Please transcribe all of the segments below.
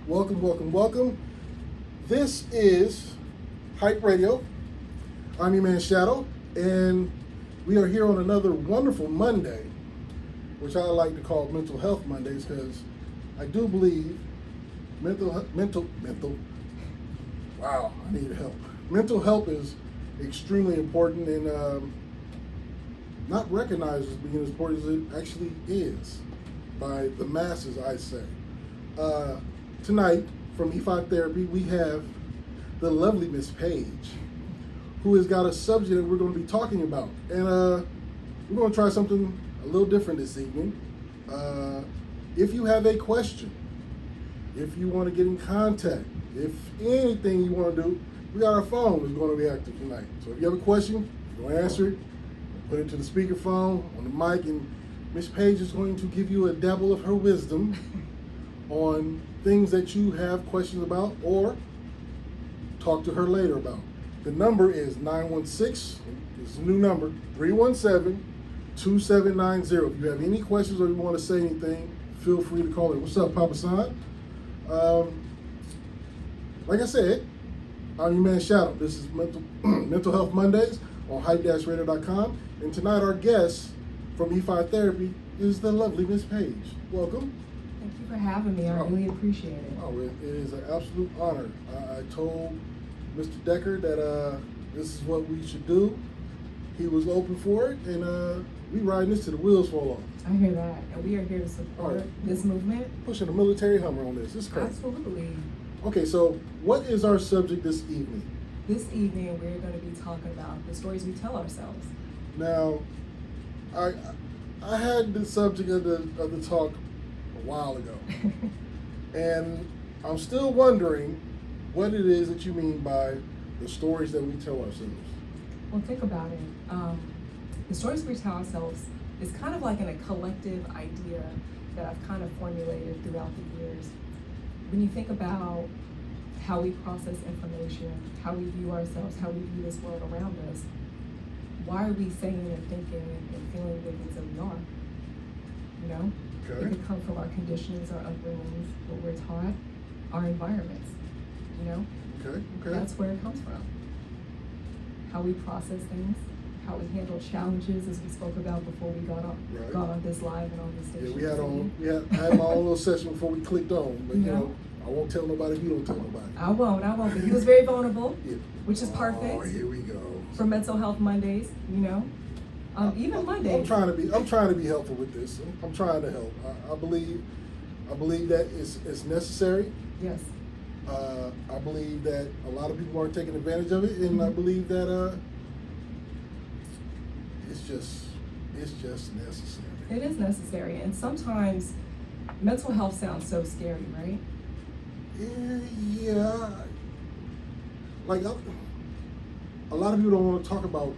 Welcome, welcome, welcome. This is Hype Radio. I'm your man Shadow, and we are here on another wonderful Monday, which I like to call Mental Health Mondays because I do believe wow, I need help. Mental health is extremely important and not recognized as being as important as it actually is by the masses, I say. Tonight, from E5 Therapy, we have the lovely Miss Paige, who has got a subject that we're going to be talking about. And we're going to try something a little different this evening. If you have a question, if you want to get in contact, if anything you want to do, we got our phone that's going to be active tonight. So if you have a question, you're going to answer it, put it to the speakerphone on the mic, and Miss Paige is going to give you a dabble of her wisdom on things that you have questions about or talk to her later about. The number is 916, it's a new number, 317-2790. If you have any questions or you want to say anything, feel free to call in. What's up, Papa San? Like I said, I'm your man Shadow. This is Mental Health Mondays on hype-radio.com. And tonight our guest from E5 Therapy is the lovely Miss Paige. Welcome. Thank you for having me. I really appreciate it. Oh, it is an absolute honor. I told Mr. Decker that this is what we should do. He was open for it, and we riding this till the wheels fall off. I hear that. And we are here to support this movement. Pushing a military Hummer on this. It's crazy. Absolutely. Okay, so what is our subject this evening? This evening, we're going to be talking about the stories we tell ourselves. Now, I had the subject of the talk a while ago, and I'm still wondering what it is that you mean by the stories that we tell ourselves. Well, think about it. The stories we tell ourselves is kind of like a collective idea that I've kind of formulated throughout the years. When you think about how we process information, how we view ourselves, how we view this world around us, why are we saying and thinking and feeling the things that we are? You know? Okay. It could come from our conditionings, our upbringings, what we're taught, our environments, you know? Okay. That's where it comes from. How we process things, how we handle challenges, as we spoke about before we got on this live and on this station. Yeah, I had my own little session before we clicked on, but you know, I won't tell nobody if you don't tell nobody. I won't, but he was very vulnerable, Yeah. which is perfect. Oh, here we go. For Mental Health Mondays, you know? Even Mondays. I'm trying to be helpful with this. I'm trying to help. I believe that it's necessary. Yes. I believe that a lot of people aren't taking advantage of it, and I believe that it's just necessary. It is necessary, and sometimes mental health sounds so scary, right? Yeah. Like a lot of people don't want to talk about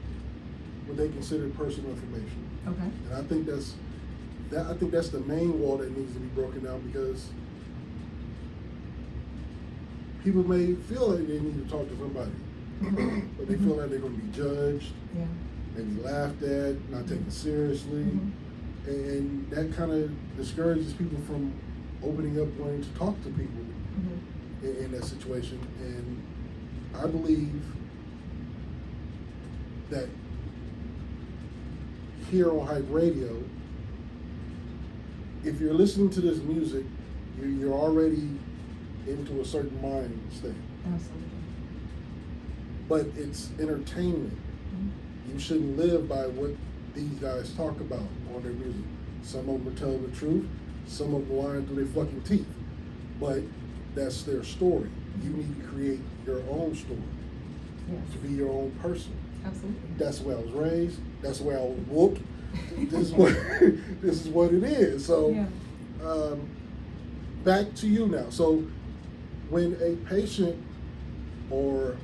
what they consider personal information. Okay. And I think that's the main wall that needs to be broken down, because people may feel like they need to talk to somebody, but they feel like they're going to be judged, maybe laughed at, not taken seriously, and that kind of discourages people from opening up, wanting to talk to people in that situation. And I believe that here on Hype Radio, if you're listening to this music, you're already into a certain mind state. Absolutely. But it's entertainment. You shouldn't live by what these guys talk about on their music. Some of them are telling the truth, some of them are lying through their fucking teeth. But that's their story. You need to create your own story. Yes. To be your own person. Absolutely. That's the way I was raised. That's the way I was whooped. This is what it is. So, back to you now. So, when a patient, or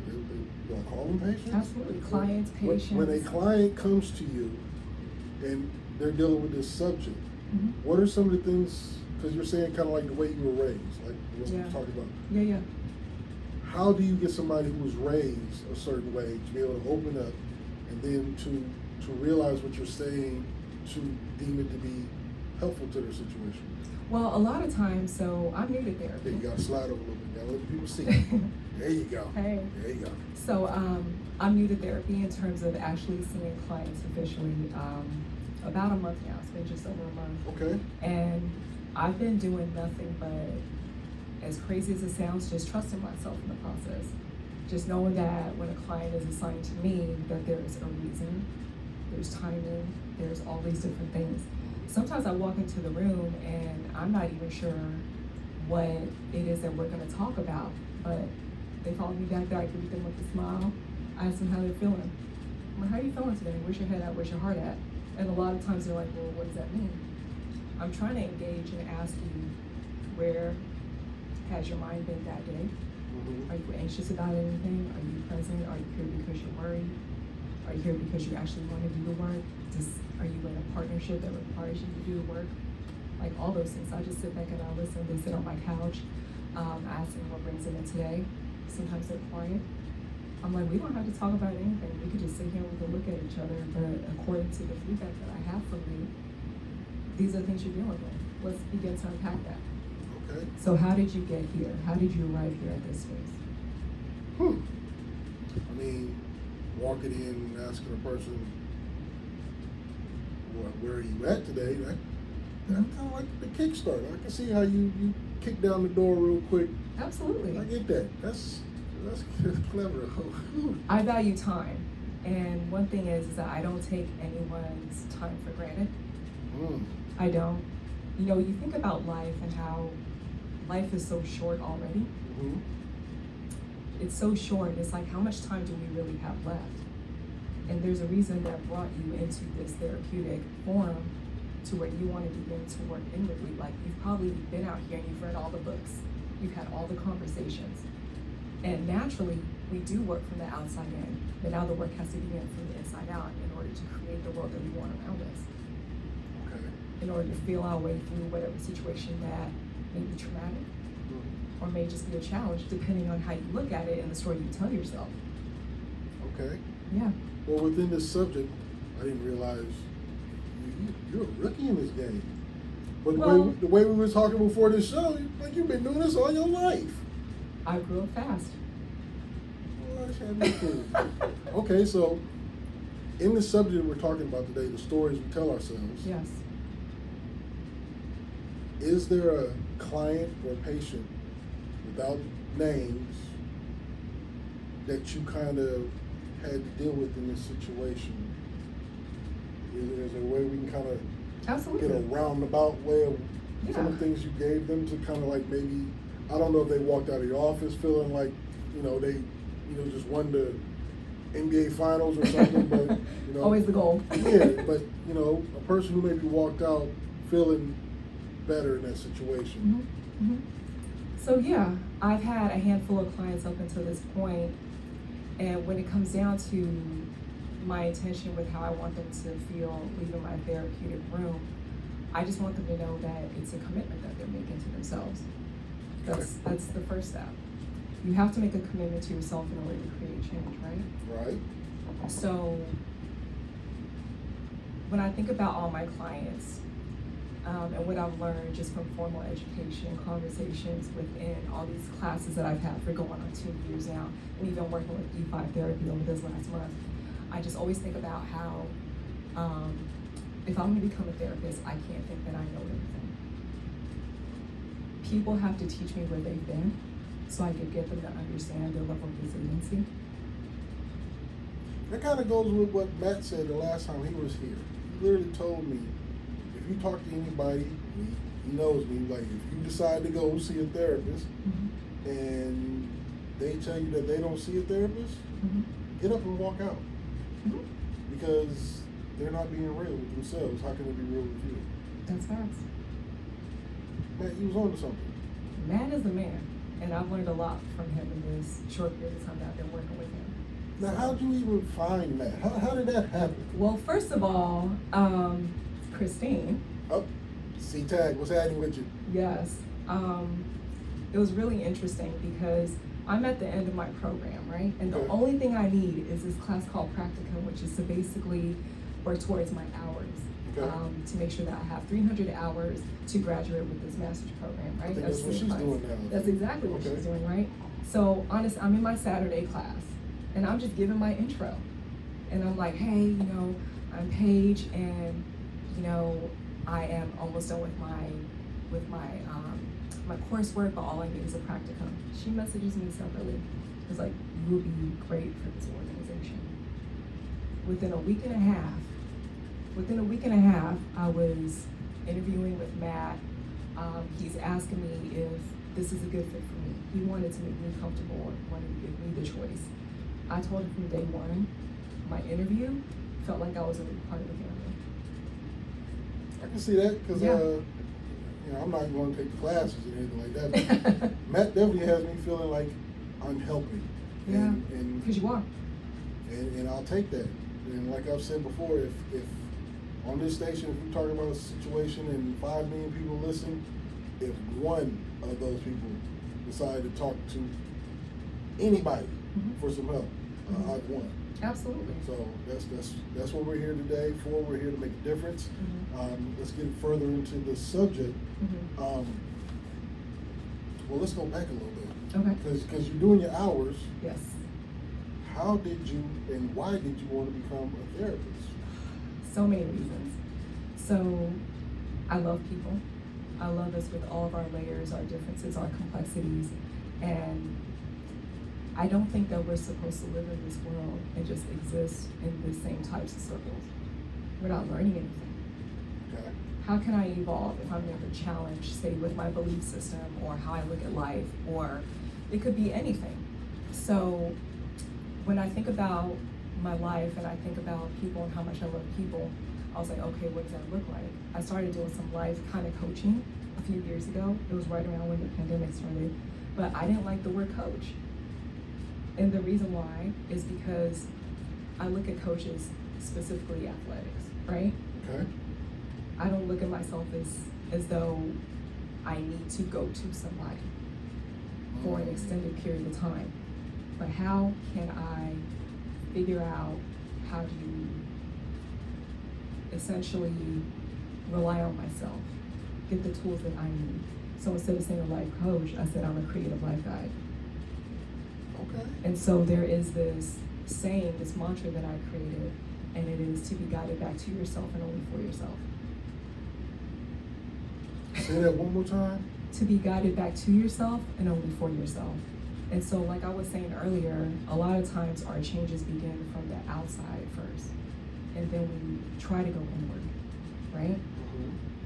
do I call them patients? Absolutely. Clients, patients. When a client comes to you and they're dealing with this subject, what are some of the things? Because you're saying kind of like the way you were raised, like what we were talking about. Yeah. How do you get somebody who was raised a certain way to be able to open up and then to realize what you're saying, to deem it to be helpful to their situation? Well, a lot of times, so I'm new to There, therapy. you gotta slide over a little bit. Gotta let the people see. There you go. Hey. There you go. So I'm new to therapy in terms of actually seeing clients officially about a month now. It's been just over a month. Okay. And I've been doing nothing but, as crazy as it sounds, just trusting myself in the process. Just knowing that when a client is assigned to me, that there's a reason, there's timing, there's all these different things. Sometimes I walk into the room and I'm not even sure what it is that we're going to talk about, but they follow me back there, I greet them with a smile, I ask them how they're feeling. I'm like, how are you feeling today? Where's your head at? Where's your heart at? And a lot of times they're like, well, what does that mean? I'm trying to engage and ask you, where has your mind been that day? Mm-hmm. Are you anxious about anything? Are you present? Are you here because you're worried? Are you here because you actually want to do the work? Are you in a partnership that requires you to do the work? Like all those things. I just sit back and I listen. They sit on my couch. I ask them what brings them in today. Sometimes they're quiet. I'm like, we don't have to talk about anything. We could just sit here and we can look at each other. But according to the feedback that I have from you, these are things you're dealing with. Let's begin to unpack that. Okay. So how did you get here? How did you arrive here at this space? I mean, walking in and asking a person, where are you at today? That's kind of like the Kickstarter. I can see how you kick down the door real quick. Absolutely. I get that. That's clever. I value time. And one thing is that I don't take anyone's time for granted. I don't. You know, you think about life and how life is so short already. Mm-hmm. It's so short. It's like, how much time do we really have left? And there's a reason that brought you into this therapeutic forum to where you want to begin to work inwardly. Like, you've probably been out here and you've read all the books. You've had all the conversations. And naturally, we do work from the outside in. But now the work has to begin from the inside out in order to create the world that we want around us. Okay. In order to feel our way through whatever situation that may be traumatic or may just be a challenge, depending on how you look at it and the story you tell yourself. Okay. Yeah. Well, within this subject, I didn't realize you're a rookie in this game. But the way we were talking before this show, like you've been doing this all your life. I grew up fast. Well, that's had me fooled. Okay, so in the subject we're talking about today, the stories we tell ourselves. Yes. Is there a client or patient, without names, that you kind of had to deal with in this situation? Is there a way we can kind of Absolutely. get a roundabout way of some of Yeah. the things you gave them to kind of like maybe, I don't know if they walked out of your office feeling like, they, just won the NBA finals or something, but, Always the goal. Yeah, but, a person who maybe walked out feeling better in that situation. Mm-hmm. Mm-hmm. So yeah, I've had a handful of clients up until this point, and when it comes down to my intention with how I want them to feel leaving my therapeutic room, I just want them to know that it's a commitment that they're making to themselves. That's the first step. You have to make a commitment to yourself in order to create change, right? Right. So when I think about all my clients, and what I've learned just from formal education, conversations within all these classes that I've had for going on 2 years now, and even working with E5 therapy over this last month, I just always think about how if I'm going to become a therapist, I can't think that I know everything. People have to teach me where they've been so I can get them to understand their level of resiliency. That kind of goes with what Matt said the last time he was here. He literally told me, if you talk to anybody, he knows me, like if you decide to go see a therapist and they tell you that they don't see a therapist, get up and walk out. Because they're not being real with themselves. How can they be real with you? That's facts. Matt, you was on to something. Matt is the man, and I've learned a lot from him in this short period of time that I've been working with him. Now, how'd you even find Matt? How did that happen? Well, first of all, Christine. Oh, C-Tag, what's happening with you? Yes. It was really interesting because I'm at the end of my program, right? And the only thing I need is this class called Practicum, which is to basically work towards my hours. Okay. To make sure that I have 300 hours to graduate with this master's program, right? I think that's what she's doing now. That's exactly what Okay. she's doing, right? So honestly, I'm in my Saturday class, and I'm just giving my intro, and I'm like, hey, you know, I'm Paige, and you know, I am almost done with my my coursework, but all I need is a practicum. She messages me separately. It's like, you will be great for this organization. Within a week and a half, I was interviewing with Matt. He's asking me if this is a good fit for me. He wanted to make me comfortable, wanted to give me the choice. I told him from day one, my interview felt like I was a part of the family. I can see that because Yeah. you know, I'm not going to take the classes or anything like that. But Matt definitely has me feeling like I'm helping. Yeah, And because you are. And I'll take that. And like I've said before, if on this station, if we're talking about a situation and 5 million people listen, if one of those people decide to talk to anybody for some help, I've won. Absolutely. So that's what we're here today for. We're here to make a difference. Let's get further into the subject. Well, let's go back a little bit. Okay. Because you're doing your hours. Yes. How did you and why did you want to become a therapist? So many reasons. So I love people. I love us with all of our layers, our differences, our complexities, and I don't think that we're supposed to live in this world and just exist in the same types of circles. We're not learning anything. Okay. How can I evolve if I'm never challenged, say, with my belief system or how I look at life, or it could be anything. So when I think about my life and I think about people and how much I love people, I was like, okay, what does that look like? I started doing some life kind of coaching a few years ago. It was right around when the pandemic started, but I didn't like the word coach. And the reason why is because I look at coaches, specifically athletics, right? Okay. I don't look at myself as though I need to go to somebody for an extended period of time. But how can I figure out how to essentially rely on myself, get the tools that I need? So instead of saying a life coach, I said I'm a creative life guide. Okay. And so there is this saying, this mantra that I created, and it is to be guided back to yourself and only for yourself. Say that one more time. To be guided back to yourself and only for yourself. And so like I was saying earlier, a lot of times our changes begin from the outside first, and then we try to go inward, right?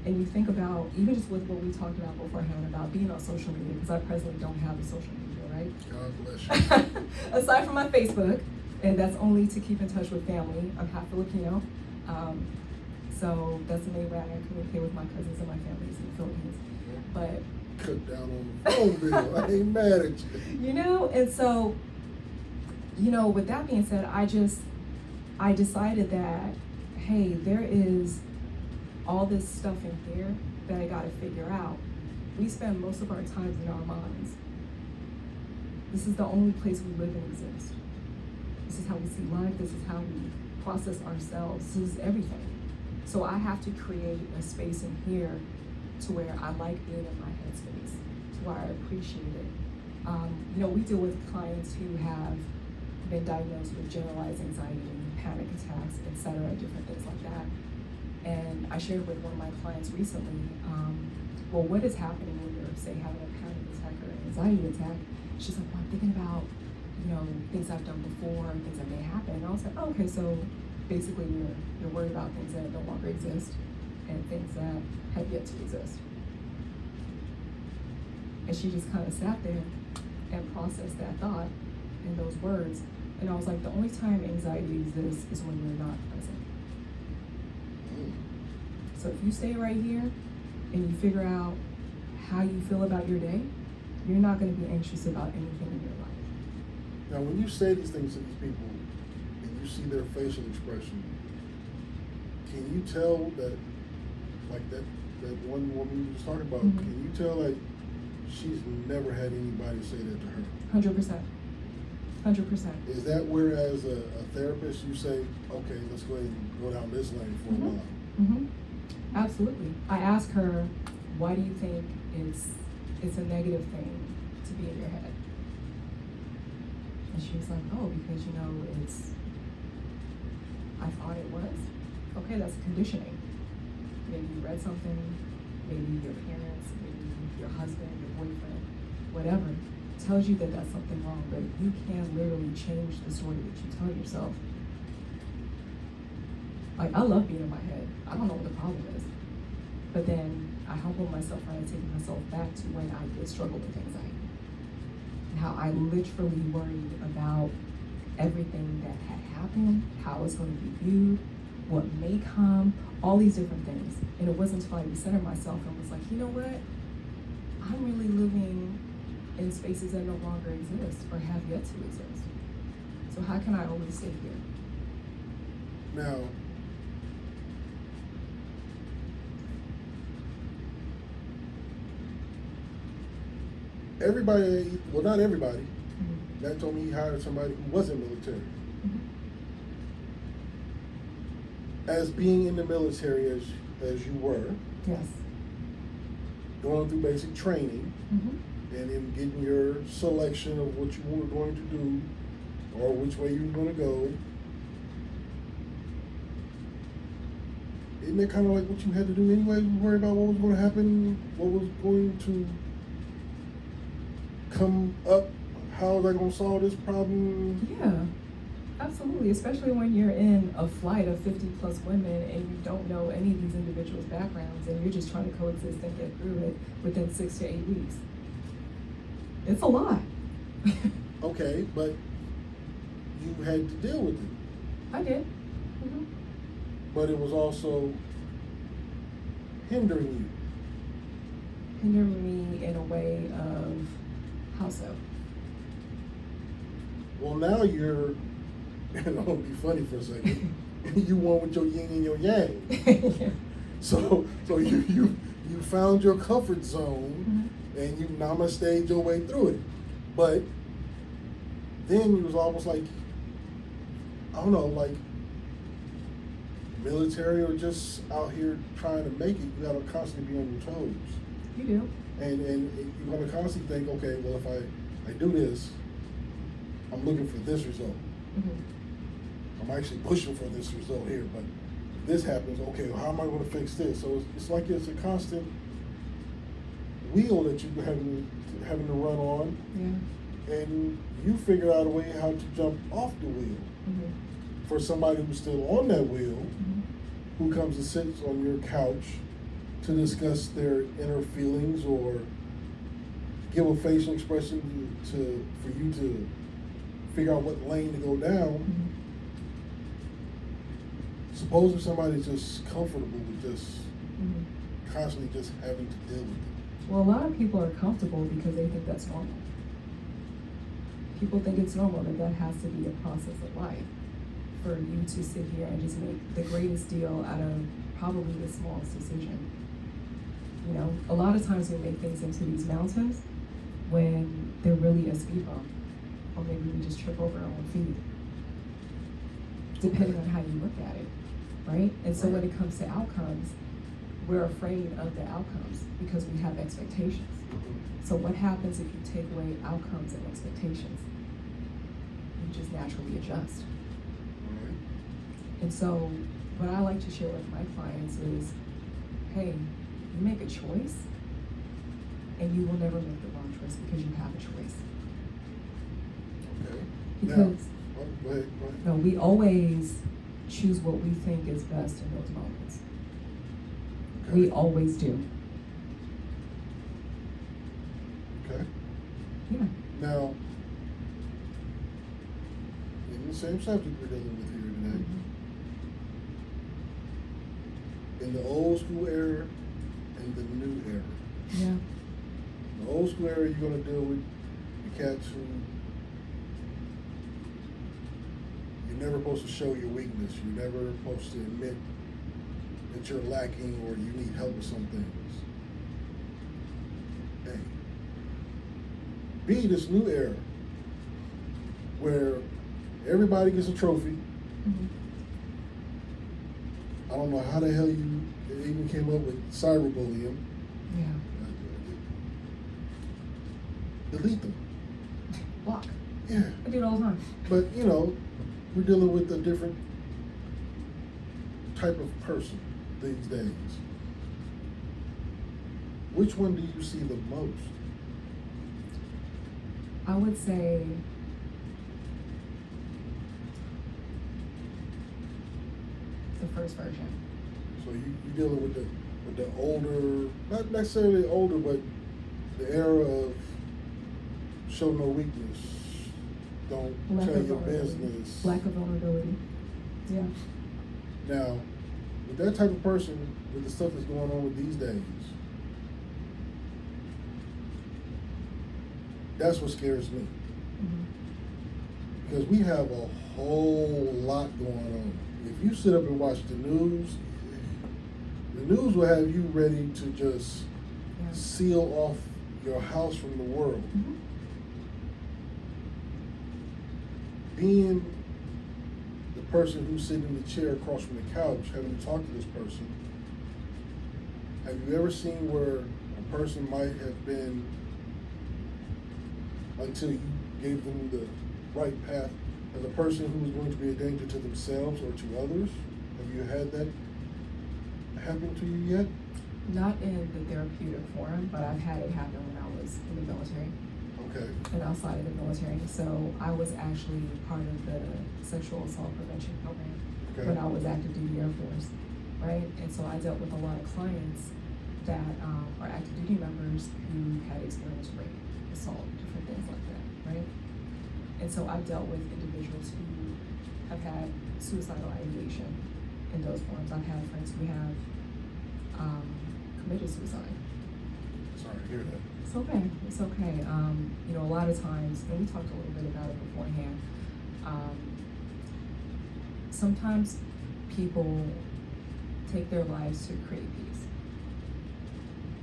And you think about, even just with what we talked about beforehand about being on social media, because I presently don't have a social media, right? God bless you. Aside from my Facebook, and that's only to keep in touch with family. I'm half Filipino, so that's the main way I communicate with my cousins and my families in the Philippines. But Cut down on the phone bill. I ain't mad at you. you know, and so, you know, with that being said, I decided that, hey, there is all this stuff in here that I gotta figure out. We spend most of our time in our minds. This is the only place we live and exist. This is how we see life, this is how we process ourselves, this is everything. So I have to create a space in here to where I like being in my headspace, to where I appreciate it. You know, we deal with clients who have been diagnosed with generalized anxiety, panic attacks, etc., different things like that. And I shared with one of my clients recently, well, what is happening when you're, say, having a panic attack or an anxiety attack? She's like, well, I'm thinking about, you know, things I've done before, things that may happen. And I was like, oh, okay, so basically you're worried about things that no longer exist and things that have yet to exist. And she just kind of sat there and processed that thought in those words. And I was like, the only time anxiety exists is when you're not present. So if you stay right here and you figure out how you feel about your day, you're not going to be anxious about anything in your life. Now, when you say these things to these people and you see their facial expression, can you tell that, like that one woman you was talking about, can you tell like she's never had anybody say that to her? 100%. 100%. Is that where, as a therapist, you say, okay, let's go ahead and go down this lane for a while? Absolutely. I asked her, why do you think it's a negative thing to be in your head? And she was like, oh, because I thought it was. Okay, that's conditioning. Maybe you read something, maybe your parents, maybe your husband, your boyfriend, whatever, tells you that that's something wrong, but you can literally change the story that you tell yourself. Like, I love being in my head. I don't know what the problem is. But then I humble myself and I take myself back to when I did struggle with anxiety. And how I literally worried about everything that had happened, how it's going to be viewed, what may come, all these different things. And it wasn't until I recentered myself and was like, you know what? I'm really living in spaces that no longer exist or have yet to exist. So how can I always stay here? Now, everybody, well, not everybody, Mm-hmm. Matt told me he hired somebody who wasn't military. Mm-hmm. As being in the military as you were, Yes. going through basic training, Mm-hmm. and then getting your selection of what you were going to do or which way you were going to go, isn't that kind of like what you had to do anyway? You worry about what was going to happen, what was going to come up, how was I going to solve this problem? Yeah, absolutely. Especially when you're in a flight of 50 plus women and you don't know any of these individuals' backgrounds and you're just trying to coexist and get through it within 6 to 8 weeks. It's a lot. Okay, but you had to deal with it. I did. Mm-hmm. But it was also hindering you. Hindering me in a way of how so? Well, now you're, and I'm gonna be funny for a second. You won with your yin and your yang. Yeah. So you found your comfort zone, Mm-hmm. and you namaste'd your way through it. But then you was almost like, I don't know, like military or just out here trying to make it. You gotta constantly be on your toes. You do. And you're gonna constantly think, okay, well, if I do this, I'm looking for this result. Mm-hmm. I'm actually pushing for this result here, but if this happens, okay, well, how am I going to fix this? So it's like it's a constant wheel that you're having to run on, Yeah. and you figure out a way how to jump off the wheel. Mm-hmm. For somebody who's still on that wheel, Mm-hmm. who comes and sits on your couch to discuss their inner feelings or give a facial expression for you to figure out what lane to go down. Mm-hmm. Suppose if somebody's just comfortable with just Mm-hmm. constantly just having to deal with it. Well, a lot of people are comfortable because they think that's normal. People think it's normal that has to be a process of life for you to sit here and just make the greatest deal out of probably the smallest decision. You know, a lot of times we make things into these mountains when they're really a speed bump, or maybe we just trip over our own feet, depending on how you look at it, right? And so when it comes to outcomes, we're afraid of the outcomes because we have expectations. So what happens if you take away outcomes and expectations? You just naturally adjust. Right. And so what I like to share with my clients is, hey, you make a choice and you will never make the wrong choice because you have a choice. Okay. Because Go ahead. no, we always choose what we think is best in those moments. Okay. We always do. Okay. Yeah. Now, in the same subject we're dealing with here today, Mhm. in the old school era and the new era. Yeah. In the old school era, you're going to deal with the cats who you're never supposed to show your weakness. You're never supposed to admit that you're lacking or you need help with some things. Hey, be this new era where everybody gets a trophy. Mhm. I don't know how the hell you It even came up with cyberbullying. Yeah. Delete them. Block. Yeah. I do it all the time. But, you know, we're dealing with a different type of person these days. Which one do you see the most? I would say the first version. So you're dealing with the older, not necessarily older, but the era of show no weakness, don't Lack tell of your vulnerability. business. Lack of vulnerability. Yeah. Now, with that type of person, with the stuff that's going on with these days, that's what scares me. Mm-hmm. Because we have a whole lot going on. If you sit up and watch the news will have you ready to just seal off your house from the world. Mm-hmm. Being the person who's sitting in the chair across from the couch, having to talk to this person, have you ever seen where a person might have been, until you gave them the right path, as a person who was going to be a danger to themselves or to others? Have you had that happen to you yet? Not in the therapeutic forum, but I've had it happen when I was in the military. Okay. And outside of the military. So I was actually part of the sexual assault prevention program when I was active duty Air Force, right? And so I dealt with a lot of clients that are active duty members who had experienced rape, assault, different things like that, right? And so I've dealt with individuals who have had suicidal ideation in those forms. I've had friends who have committed suicide. Sorry to hear that. It's okay. It's okay. You know, a lot of times, and we talked a little bit about it beforehand. Sometimes people take their lives to create peace,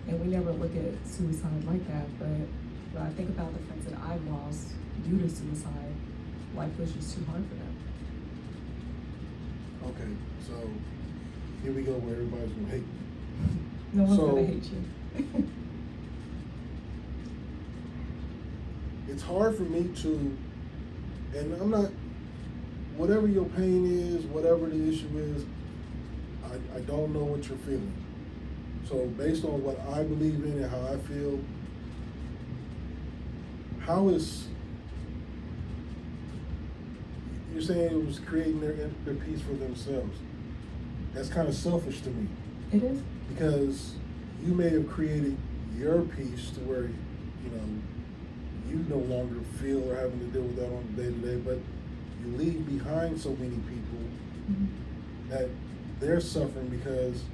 and we never look at suicide like that. But when I think about the friends that I've lost due to suicide, life was just too hard for them. Okay, so here we go where everybody's gonna hate me. No one's So- gonna hate you. It's hard for me to, and I'm not, whatever your pain is, whatever the issue is, I don't know what you're feeling. So based on what I believe in and how I feel, how is, you're saying it was creating their peace for themselves. That's kind of selfish to me. It is. Because you may have created your peace to where, you know, you no longer feel or having to deal with that on a day-to-day, but you leave behind so many people that they're suffering because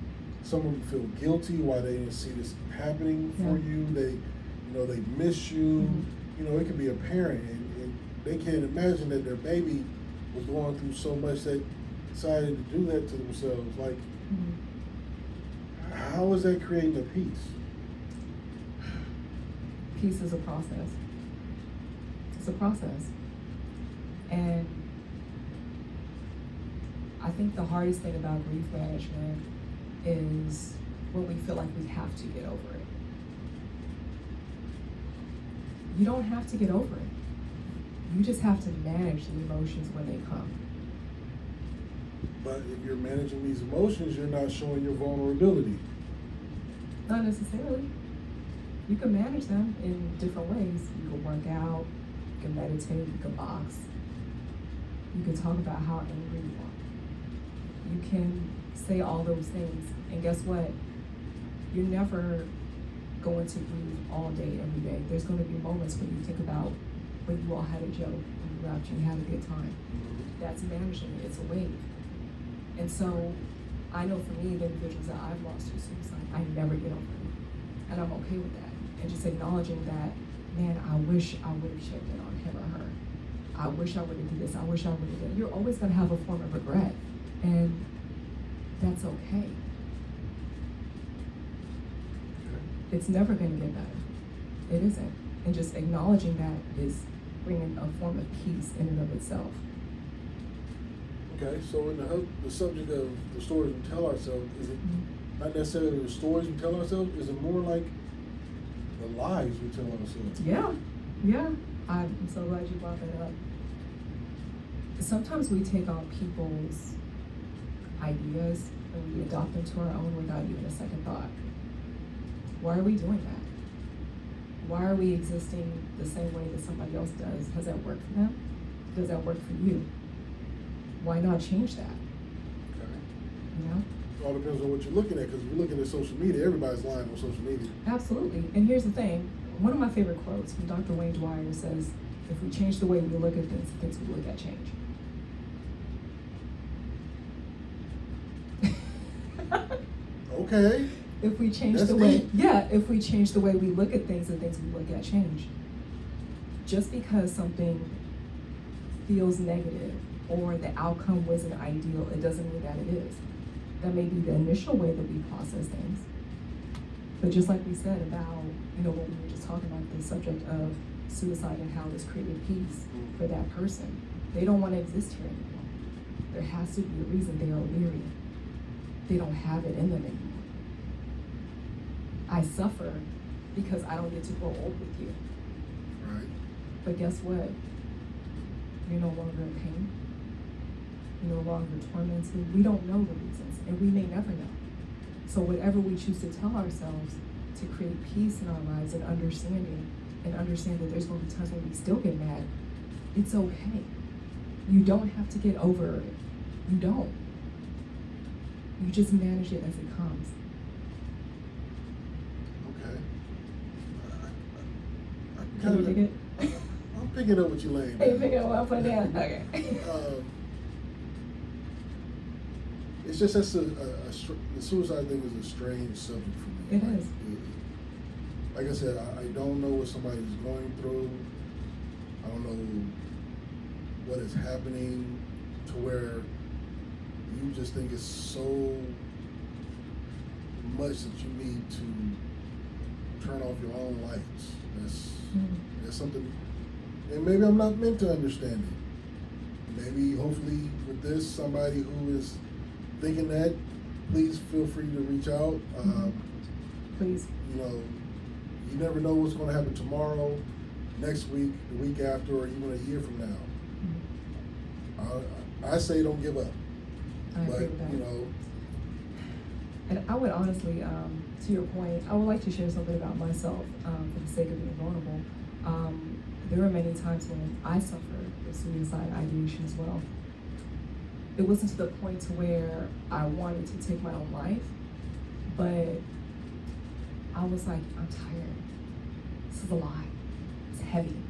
some of them feel guilty why they didn't see this happening for you. They, you know, they miss you. You know, it could be a parent and they can't imagine that their baby was going through so much that decided to do that to themselves. Like, how is that creating a peace? Peace is a process. It's a process. And I think the hardest thing about grief management is when we feel like we have to get over it. You don't have to get over it. You just have to manage the emotions when they come. But if you're managing these emotions, you're not showing your vulnerability. Not necessarily. You can manage them in different ways. You can work out, you can meditate, you can box. You can talk about how angry you are. You can say all those things. And guess what? You're never going to grieve all day, every day. There's going to be moments when you think about when you all had a joke, when you laughed, you had a good time. That's managing it. It's a wave. And so I know for me, the individuals that I've lost to suicide, I never get over it. And I'm okay with that. And just acknowledging that, man, I wish I would have checked in on him or her. I wish I would have did this. I wish I would have done. You're always going to have a form of regret. And that's okay. It's never going to get better. It isn't. And just acknowledging that is bringing a form of peace in and of itself. Okay, so in the subject of the stories we tell ourselves, is it not necessarily the stories we tell ourselves, is it more like the lies we tell ourselves? Yeah. I'm so glad you brought that up. Sometimes we take on people's ideas and we adopt them to our own without even a second thought. Why are we doing that? Why are we existing the same way that somebody else does? Has that worked for them? Does that work for you? Why not change that? Okay. You know? It all depends on what you're looking at, because if you're looking at social media, everybody's lying on social media. Absolutely. And here's the thing. One of my favorite quotes from Dr. Wayne Dwyer says, if we change the way we look at things, the things we look at change. Okay. If we change That's the way, deep. if we change the way we look at things, the things we look at change. Just because something feels negative or the outcome wasn't ideal, it doesn't mean that it is. That may be the initial way that we process things. But just like we said about, when we were just talking about the subject of suicide and how this created peace for that person, they don't want to exist here anymore. There has to be a reason. They are weary. They don't have it in them anymore. I suffer because I don't get to grow old with you. Right. But guess what? You're no longer in pain. You're no longer tormented. We don't know the reasons, and we may never know. So whatever we choose to tell ourselves to create peace in our lives and understanding, and understand that there's going to be times when we still get mad, it's okay. You don't have to get over it. You don't. You just manage it as it comes. Okay. Can you dig it? I'm picking up what you're laying Hey, you down. pick it up, I'll put it down. Okay. It's just the suicide thing is a strange subject for me. It is. Like I said, I don't know what somebody's going through. I don't know what is happening to where you just think it's so much that you need to turn off your own lights. That's something, and maybe I'm not meant to understand it. Maybe, hopefully, with this, somebody who is thinking that, please feel free to reach out. Please. You never know what's going to happen tomorrow, next week, the week after, or even a year from now. I say don't give up. I agree with that. And I would honestly, to your point, I would like to share something about myself for the sake of being vulnerable. There were many times when I suffered with suicide ideation as well. It wasn't to the point to where I wanted to take my own life, but I was like, I'm tired. This is a lot. It's heavy.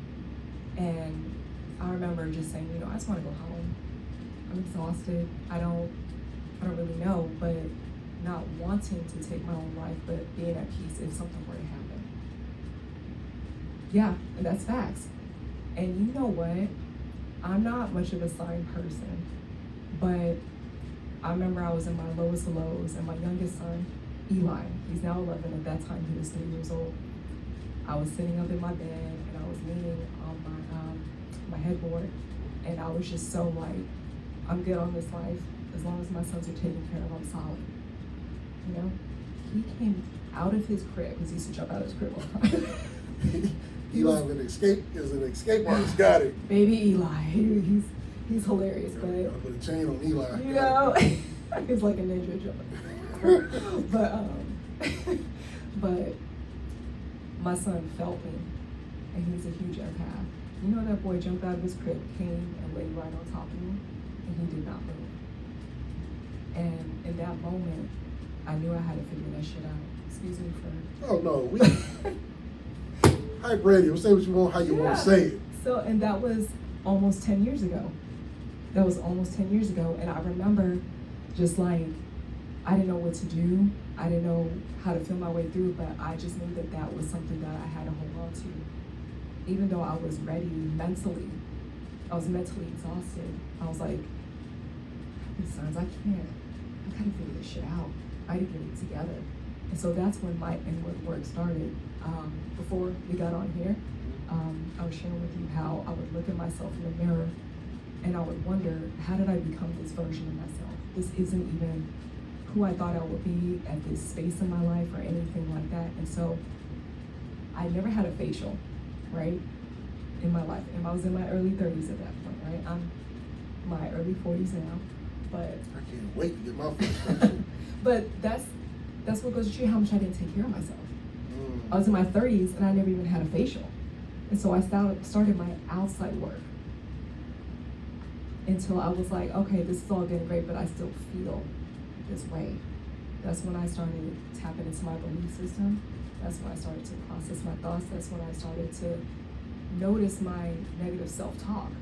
And I remember just saying, I just want to go home. I'm exhausted. I don't really know, but not wanting to take my own life, but being at peace if something were to happen. Yeah, and that's facts. And you know what? I'm not much of a sign person, but I remember I was in my lowest of lows, and my youngest son, Eli, he's now 11, at that time he was 3 years old. I was sitting up in my bed, and I was leaning on my headboard, and I was just so like, I'm good on this life. As long as my sons are taken care of, I'm solid. He came out of his crib, because he used to jump out of his crib all the time. Eli is an escape artist, got it. Baby Eli, he's hilarious, I but put a chain on Eli. he's like a ninja jumping. but my son felt me, and he's a huge empath. That boy jumped out of his crib, came and laid right on top of me, and he did not move. And in that moment, I knew I had to figure that shit out. Excuse me for... Oh, no. Hype radio. Say what you want, how you want to say it. So, and that was almost 10 years ago. And I remember just like, I didn't know what to do. I didn't know how to feel my way through, but I just knew that was something that I had to hold on to. Even though I was ready mentally, I was mentally exhausted. I was like, sons, I gotta figure this shit out. I gotta get it together. And so that's when my inward work started. Before we got on here, I was sharing with you how I would look at myself in the mirror and I would wonder, how did I become this version of myself? This isn't even who I thought I would be at this space in my life or anything like that. And so I never had a facial, right, in my life. And I was in my early 30s at that point, right? I'm my early 40s now, but I can't wait to get my first facial. but that's what goes to show you how much I didn't take care of myself. I was in my 30s and I never even had a facial. And so I started my outside work until I was like, okay, this is all getting great, but I still feel this way. That's when I started tapping into my belief system. That's when I started to process my thoughts. That's when I started to notice my negative self-talk.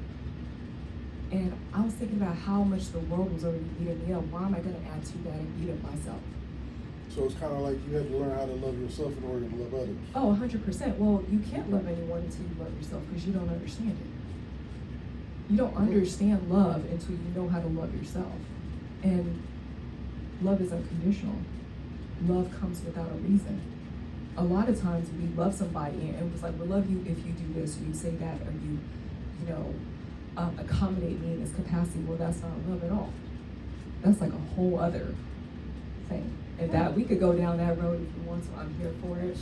And I was thinking about how much the world was already beating me up. Why am I going to add to that and beat up myself? So it's kind of like you had to learn how to love yourself in order to love others. Oh, 100%. Well, you can't love anyone until you love yourself because you don't understand it. You don't understand love until you know how to love yourself. And love is unconditional. Love comes without a reason. A lot of times we love somebody and it's like, we love you if you do this, or you say that, or you accommodate me in this capacity. Well, that's not love at all. That's like a whole other thing. And that we could go down that road if you want to. I'm here for it.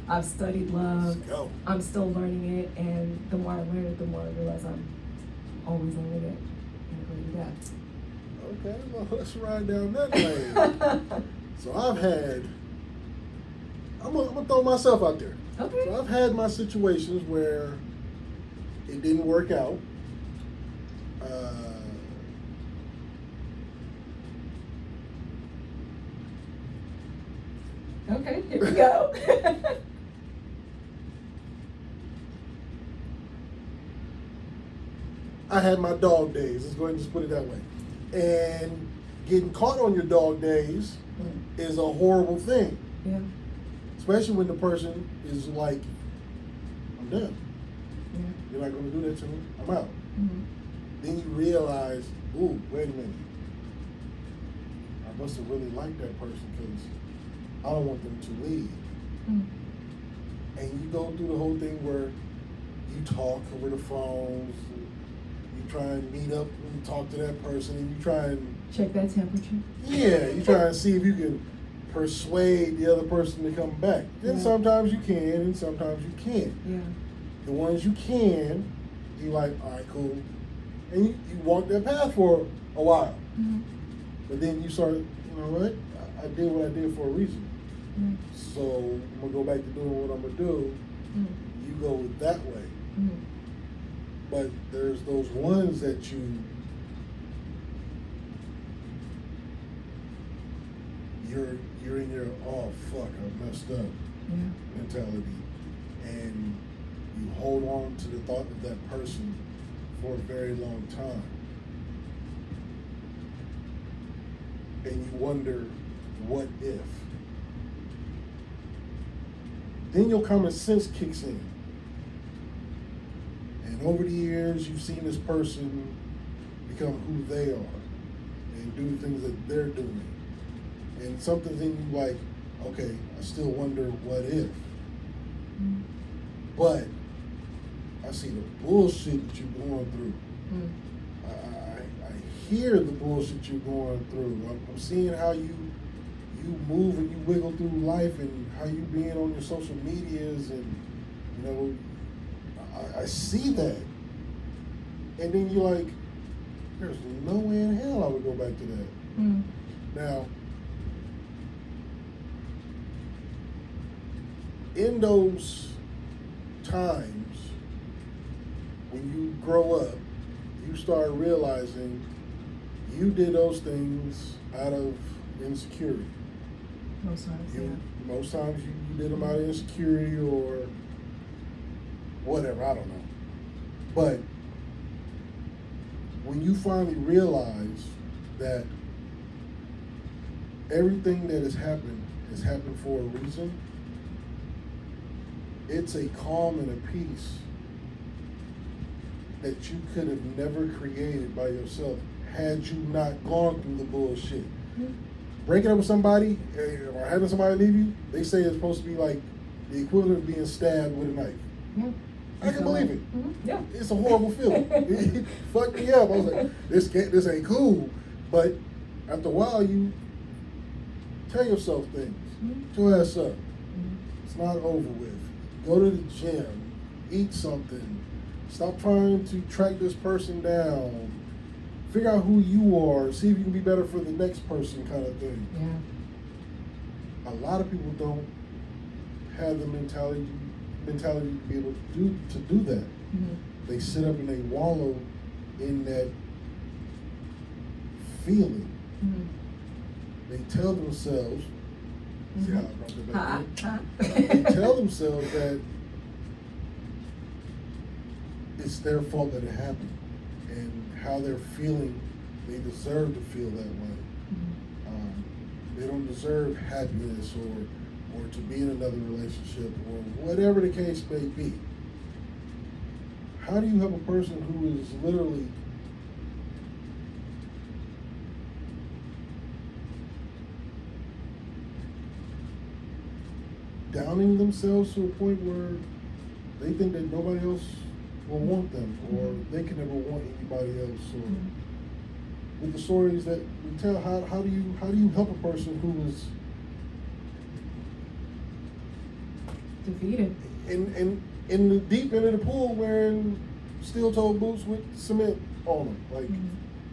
I've studied love. Let's go. I'm still learning it, and the more I learn it, the more I realize I'm always learning it and going to Okay, well, let's ride down that lane. So I'm gonna throw myself out there. Okay. So I've had my situations where it didn't work out. Okay, here we go. I had my dog days. Let's go ahead and just put it that way. And getting caught on your dog days is a horrible thing. Yeah. Especially when the person is like, I'm done. Yeah. You're not going to do that to me. I'm out. Mm-hmm. Then You realize, ooh, wait a minute. I must have really liked that person because I don't want them to leave. Mm-hmm. And you go through the whole thing where you talk over the phones, you try and meet up and talk to that person, and you try and check that temperature. Yeah, you try and see if you can persuade the other person to come back. Then sometimes you can, and sometimes you can't. Yeah. The ones you can, you like, all right, cool, and you walk that path for a while. Mm-hmm. But then you start, you know what? I did what I did for a reason. Mm-hmm. So I'm gonna go back to doing what I'm gonna do. Mm-hmm. You go that way. Mm-hmm. But there's those ones that you're in your oh fuck I messed up mentality, and you hold on to the thought of that person for a very long time, and you wonder what if. Then your common sense kicks in. And over the years, you've seen this person become who they are and do the things that they're doing. And something's in you like, okay, I still wonder what if. Mm-hmm. But I see the bullshit that you're going through. Mm-hmm. I hear the bullshit you're going through. I'm seeing how you move and you wiggle through life, and how you being on your social medias, and you know, I see that. And then you're like, there's no way in hell I would go back to that. Mm-hmm. Now, in those times, when you grow up, you start realizing you did those things out of insecurity. Most times, Most times you did them out of insecurity or whatever, I don't know. But when you finally realize that everything that has happened for a reason, it's a calm and a peace that you could have never created by yourself had you not gone through the bullshit. Mm-hmm. Breaking up with somebody or having somebody leave you, they say it's supposed to be like the equivalent of being stabbed with a knife. Yeah. I can believe it. Mm-hmm. Yeah. It's a horrible feeling. It fucked me up. I was like, this ain't cool. But after a while, you Tell yourself things. Mm-hmm. Get your ass up. Mm-hmm. It's not over with. Go to the gym. Eat something. Stop trying to track this person down. Figure out who you are. See if you can be better for the next person, kind of thing. Yeah. A lot of people don't have the mentality to be able to do that. Mm-hmm. They sit up and they wallow in that feeling. Mm-hmm. They tell themselves, see how I brought that back in? They tell themselves that it's their fault that it happened, and how they're feeling, they deserve to feel that way. Mm-hmm. They don't deserve happiness or to be in another relationship or whatever the case may be. How do you have a person who is literally downing themselves to a point where they think that nobody else will want them, or they can never want anybody else, or with the stories that we tell, how do you help a person who is defeated in the deep end of the pool wearing steel-toed boots with cement on them?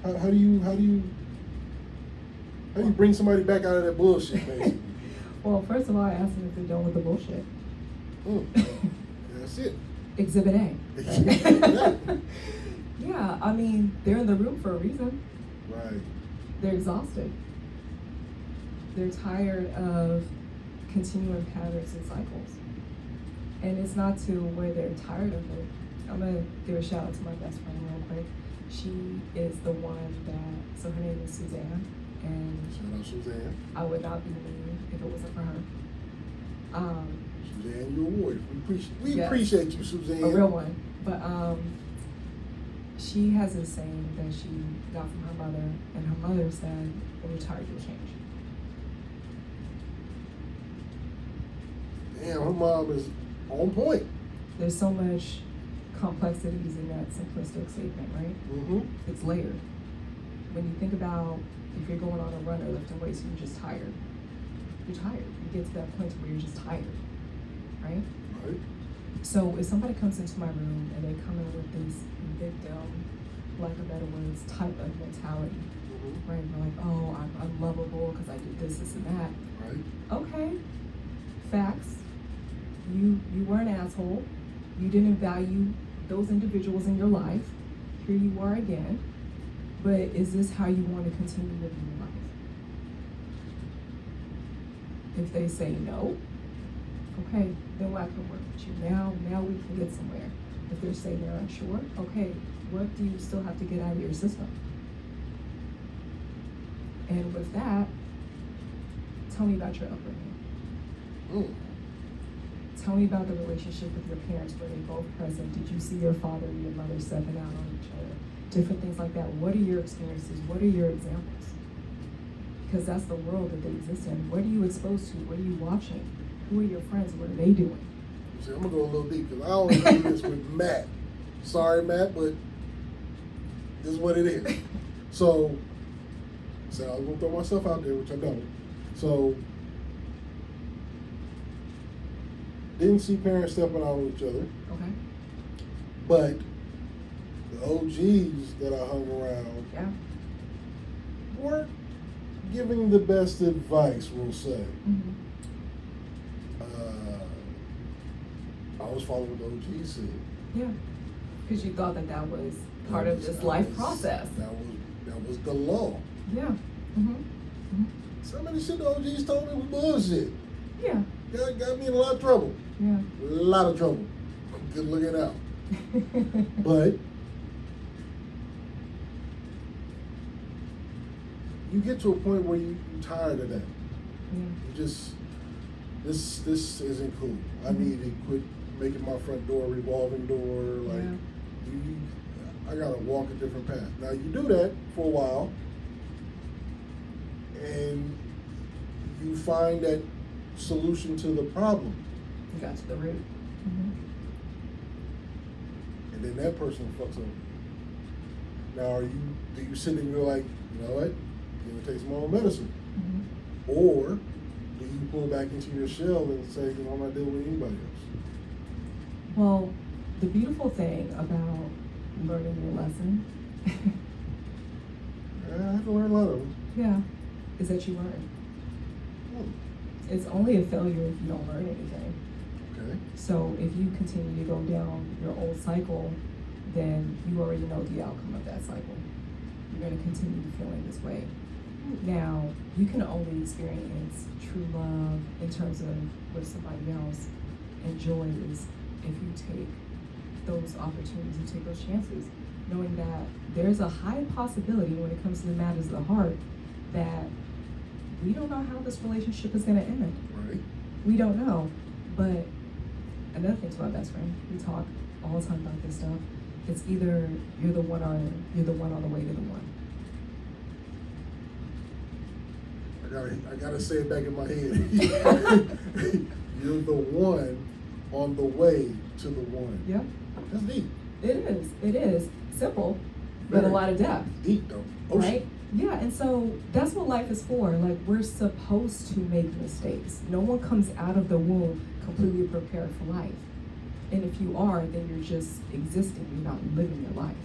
Like, how do you bring somebody back out of that bullshit, basically? Well, first of all, I asked them if they're done with the bullshit. That's it. Exhibit A. Yeah. Yeah, I mean, they're in the room for a reason. Right. They're exhausted. They're tired of continuing patterns and cycles. And it's not to where they're tired of it. I'm gonna give a shout out to my best friend real quick. She is the one that, so her name is Suzanne, and Shout out Suzanne. I would not be me if it wasn't for her. Suzanne, you're a warrior. We Yes. appreciate you, Suzanne. A real one. But she has this saying that she got from her mother, and her mother said, when you're tired, you'll change. Damn, her mom is on point. There's so much complexities in that simplistic statement, right? Mm-hmm. It's layered. When you think about if you're going on a run or lifting weights and you're just tired, you're tired. You get to that point where you're just tired, right? Right. So if somebody comes into my room and they come in with this victim, lack of better words, type of mentality, Mm-hmm. right? They're like, oh, I'm unlovable because I did this, and that. Right. Okay, facts. You were an asshole. You didn't value those individuals in your life. Here you are again. But is this how you want to continue living your life? If they say no, okay, then I can work with you. Now we can get somewhere. If they're saying they're unsure, okay, what do you still have to get out of your system? And with that, tell me about your upbringing. Mm. Tell me about the relationship with your parents. Were they both present? Did you see your father and your mother stepping out on each other? Different things like that. What are your experiences? What are your examples? Because that's the world that they exist in. What are you exposed to? What are you watching? Who are your friends? What are they doing? See, I'm gonna go a little deep because I always do this with Matt. Sorry, Matt, but this is what it is. So I was gonna throw myself out there, which I don't. So didn't see parents stepping out on each other, Okay. but the OGs that I hung around Yeah. weren't giving the best advice, we'll say. Mm-hmm. I was following what the OGs said. Yeah. Because you thought that was part of this That life was- process. That was the law. Yeah. Mm-hmm. Mm-hmm. Some of the shit the OGs told me was bullshit. Yeah. Got me in a lot of trouble. Yeah. A lot of trouble. Good looking out. But you get to a point where you're tired of that. Yeah. You just, this isn't cool. I need to quit making my front door a revolving door. Like, I gotta walk a different path. Now you do that for a while, and you find that solution to the problem, You got to the root. Mm-hmm. and then that person fucks over. Now, do you sit there and go like, you know what? You gonna take some more medicine? Mm-hmm. Or do you pull back into your shell and say, you know, I'm not dealing with anybody else? Well, the beautiful thing about learning your lesson, I have to learn a lot of them. yeah, is that you learn. It's only a failure if you don't learn anything. Okay. So if you continue to go down your old cycle, then you already know the outcome of that cycle. You're going to continue feeling this way. Now, you can only experience true love in terms of with somebody else, and joy is if you take those opportunities, you take those chances, knowing that there's a high possibility when it comes to the matters of the heart that we don't know how this relationship is going to end. Right. We don't know. But another thing to my best friend, we talk all the time about this stuff. It's either you're the one on the way to the one. I gotta say it back in my head. You're the one on the way to the one. Yep. That's deep. It is. Simple, but Very a lot of depth. Deep though. Ocean. Right? Yeah, and so that's what life is for. Like, we're supposed to make mistakes. No one comes out of the womb completely prepared for life. And if you are, then you're just existing. You're not living your life.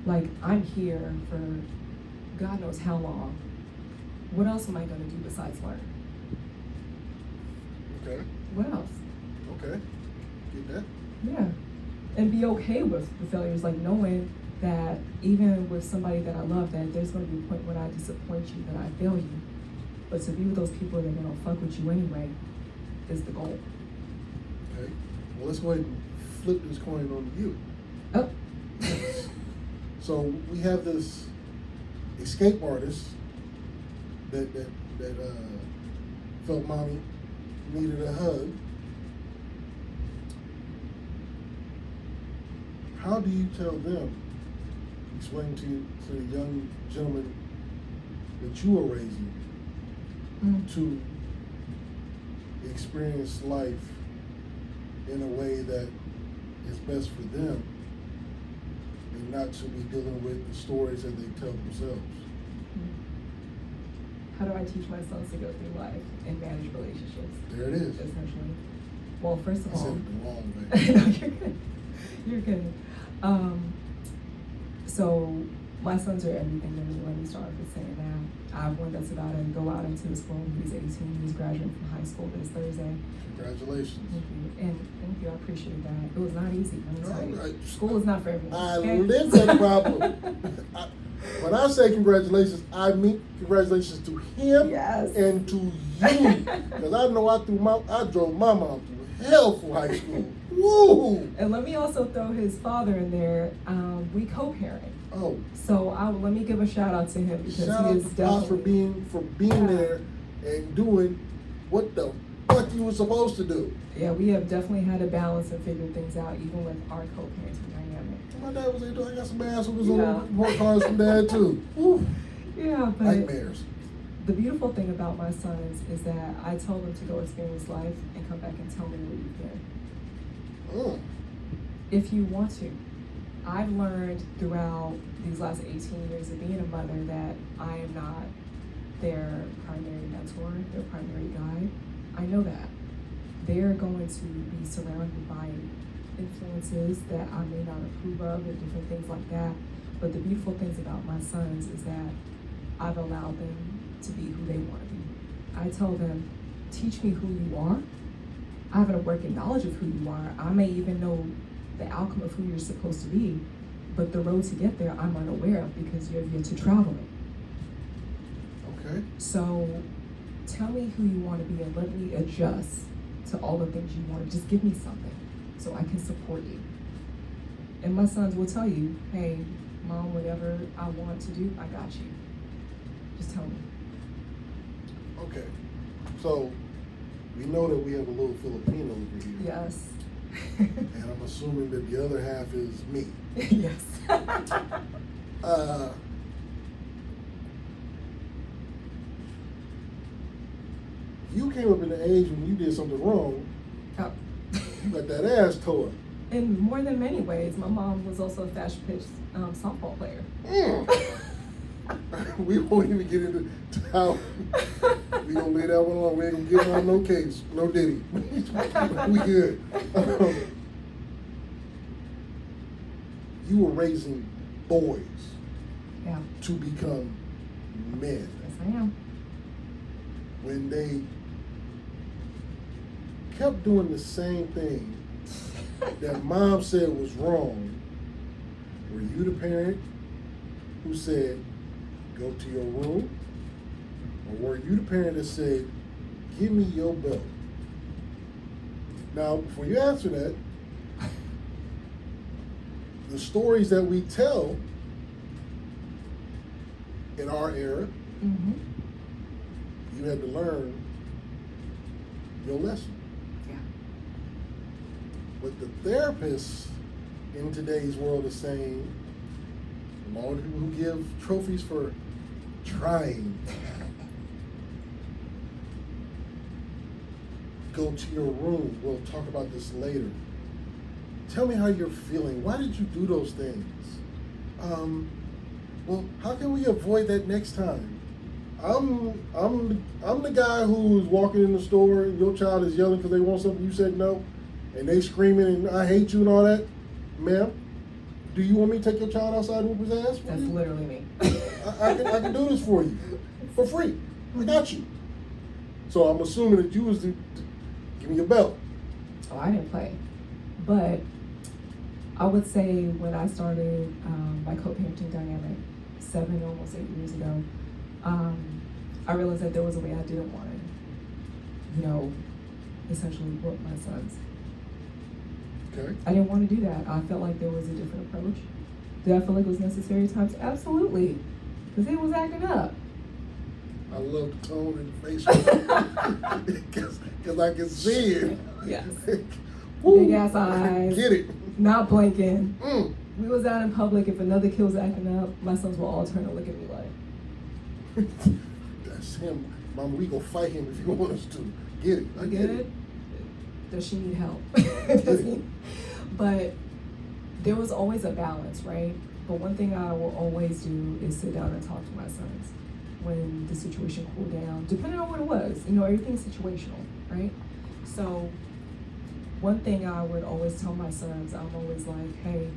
Like, I'm here for God knows how long. What else am I going to do besides learn? Okay. What else? Okay. Get that? Yeah. And be okay with the failures, like knowing that even with somebody that I love, that there's going to be a point when I disappoint you, that I fail you. But to be with those people that are going to fuck with you anyway is the goal. Okay. Well, let's go ahead and flip this coin on you. Oh. So we have this escape artist that felt mommy needed a hug. How do you tell them, explain to the young gentleman that you are raising, to experience life in a way that is best for them and not to be dealing with the stories that they tell themselves? How do I teach my sons to go through life and manage relationships? There it is. Essentially. Well, first of I said all, it the wrong way. no, you're good. You're good. So my sons are everything to me. Let me start with saying that. I have one that's about to go out into this world. He's 18. He's graduating from high school this Thursday. Congratulations. Thank you. And thank you. I appreciate that. It was not easy. Let me tell you. Right. School is not for everyone. I Okay? live that problem. When I say congratulations, I mean congratulations to him Yes. and to you. Because I know I drove my mom through hell for high school. Woo! And let me also throw his father in there. We co-parent. Oh, So let me give a shout out to him because shout he out is to Pops definitely for being Yeah. there and doing what the fuck you were supposed to do. Yeah, we have definitely had to balance and figure things out, even with our co-parenting dynamic. My dad was there. I got some ass with Yeah. on report cards from dad too. Woo. Yeah, but Nightmares. the beautiful thing about my sons is that I tell them to go experience life and come back and tell me what you've been. If you want to. I've learned throughout these last 18 years of being a mother that I am not their primary mentor, their primary guide. I know that. They're going to be surrounded by influences that I may not approve of and different things like that. But the beautiful things about my sons is that I've allowed them to be who they want to be. I tell them, teach me who you are. I have a working knowledge of who you are. I may even know the outcome of who you're supposed to be, but the road to get there I'm unaware of because you're yet to travel it. Okay. So tell me who you want to be and let me adjust to all the things you want. Just give me something so I can support you. And my sons will tell you, hey, mom, whatever I want to do, I got you. Just tell me. Okay. So we know that we have a little Filipino over here. Yes. And I'm assuming that the other half is me. Yes. You came up in the age when you did something wrong. Oh. You got that ass tore. In more than many ways, my mom was also a fast pitch softball player. We won't even get into how we gonna lay that one on. We ain't gonna get on no case, no Diddy. We good. You were raising boys Yeah. to become men. Yes, I am. When they kept doing the same thing that mom said was wrong, were you the parent who said, go to your room? Or were you the parent that said, give me your belt? Now, before you answer that, the stories that we tell in our era, Mm-hmm. you had to learn your lesson. Yeah. What the therapists in today's world are saying, a lot of people who give trophies for trying, go to your room. We'll talk about this later. Tell me how you're feeling. Why did you do those things? Well, how can we avoid that next time? I'm the guy who's walking in the store and your child is yelling because they want something, you said no, and they screaming and I hate you and all that. Ma'am, do you want me to take your child outside and whoop his ass for That's you? literally me. I can do this for you for free. I got you. So I'm assuming that you was the give me your belt. Oh, I didn't play. But I would say when I started my co-parenting dynamic 7, almost 8 years ago, I realized that there was a way I didn't want to, essentially whoop my sons. Okay. I didn't want to do that. I felt like there was a different approach. Did I feel like it was necessary at times? Absolutely. Because they was acting up. I love the tone in the face because I can see it. Yes. Woo. Big ass eyes. Get it. Not blinking. Mm. We was out in public. If another kid was acting up, my sons will all turn and look at me like, That's him. Mama, we gonna fight him if you want us to. Get it. I get it. Does she need help? But there was always a balance, right? But one thing I will always do is sit down and talk to my sons when the situation cooled down, depending on what it was. Everything's situational, right? So one thing I would always tell my sons, I'm always like, hey,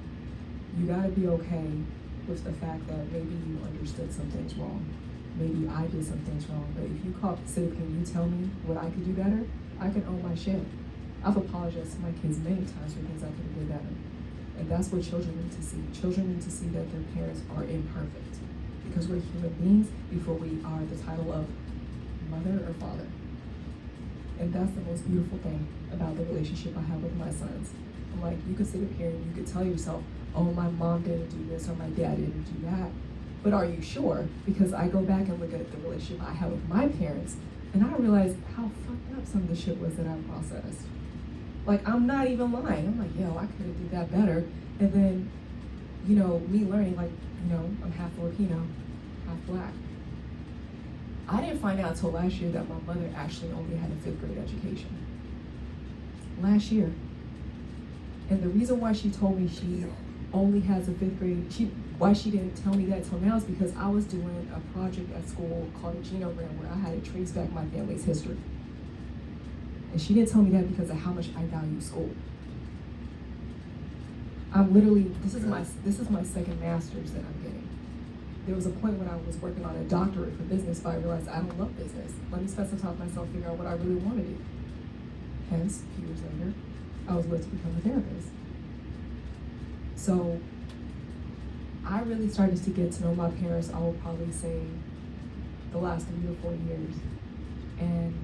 you gotta be okay with the fact that maybe you understood some things wrong. Maybe I did some things wrong, but if you sit up and you tell me what I could do better, I can own my shit. I've apologized to my kids many times for things I could have did better. And that's what children need to see. Children need to see that their parents are imperfect. Because we're human beings before we are the title of mother or father. And that's the most beautiful thing about the relationship I have with my sons. I'm like, you could sit up here and you could tell yourself, oh, my mom didn't do this or my dad didn't do that. But are you sure? Because I go back and look at the relationship I have with my parents and I realize how fucked up some of the shit was that I processed. Like, I'm not even lying. I'm like, yo, I could have did that better. And then, me learning, like, I'm half Filipino, half black. I didn't find out until last year that my mother actually only had a 5th grade education. Last year. And the reason why she told me she only has a 5th grade, why she didn't tell me that till now is because I was doing a project at school called a genogram where I had to trace back my family's history. And she didn't tell me that because of how much I value school. I'm literally, this is my 2nd master's that I'm getting. There was a point when I was working on a doctorate for business, but I realized I don't love business. Let me spend some time with myself, figure out what I really want to do. Hence, a few years later, I was led to become a therapist. So, I really started to get to know my parents, I will probably say, the last 3 to 4 years. And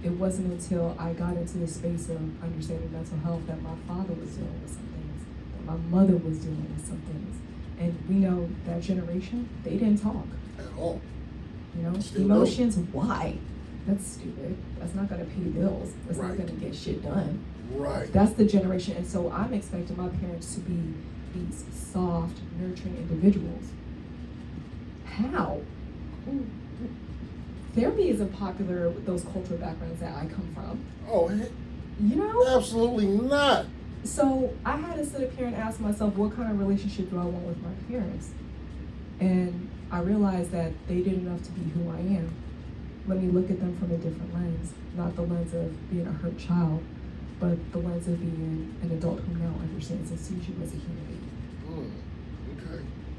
it wasn't until I got into the space of understanding mental health that my father was dealing with some things, that my mother was dealing with some things. And we know that generation, they didn't talk. At all. Still Emotions, why? That's stupid. That's not gonna pay bills. That's Right. not gonna get shit done. Right. That's the generation. And so I'm expecting my parents to be these soft, nurturing individuals. How? Therapy isn't popular with those cultural backgrounds that I come from. Oh, absolutely not. So I had to sit up here and ask myself, what kind of relationship do I want with my parents? And I realized that they did enough to be who I am. Let me look at them from a different lens, not the lens of being a hurt child, but the lens of being an adult who now understands and sees you as a human being.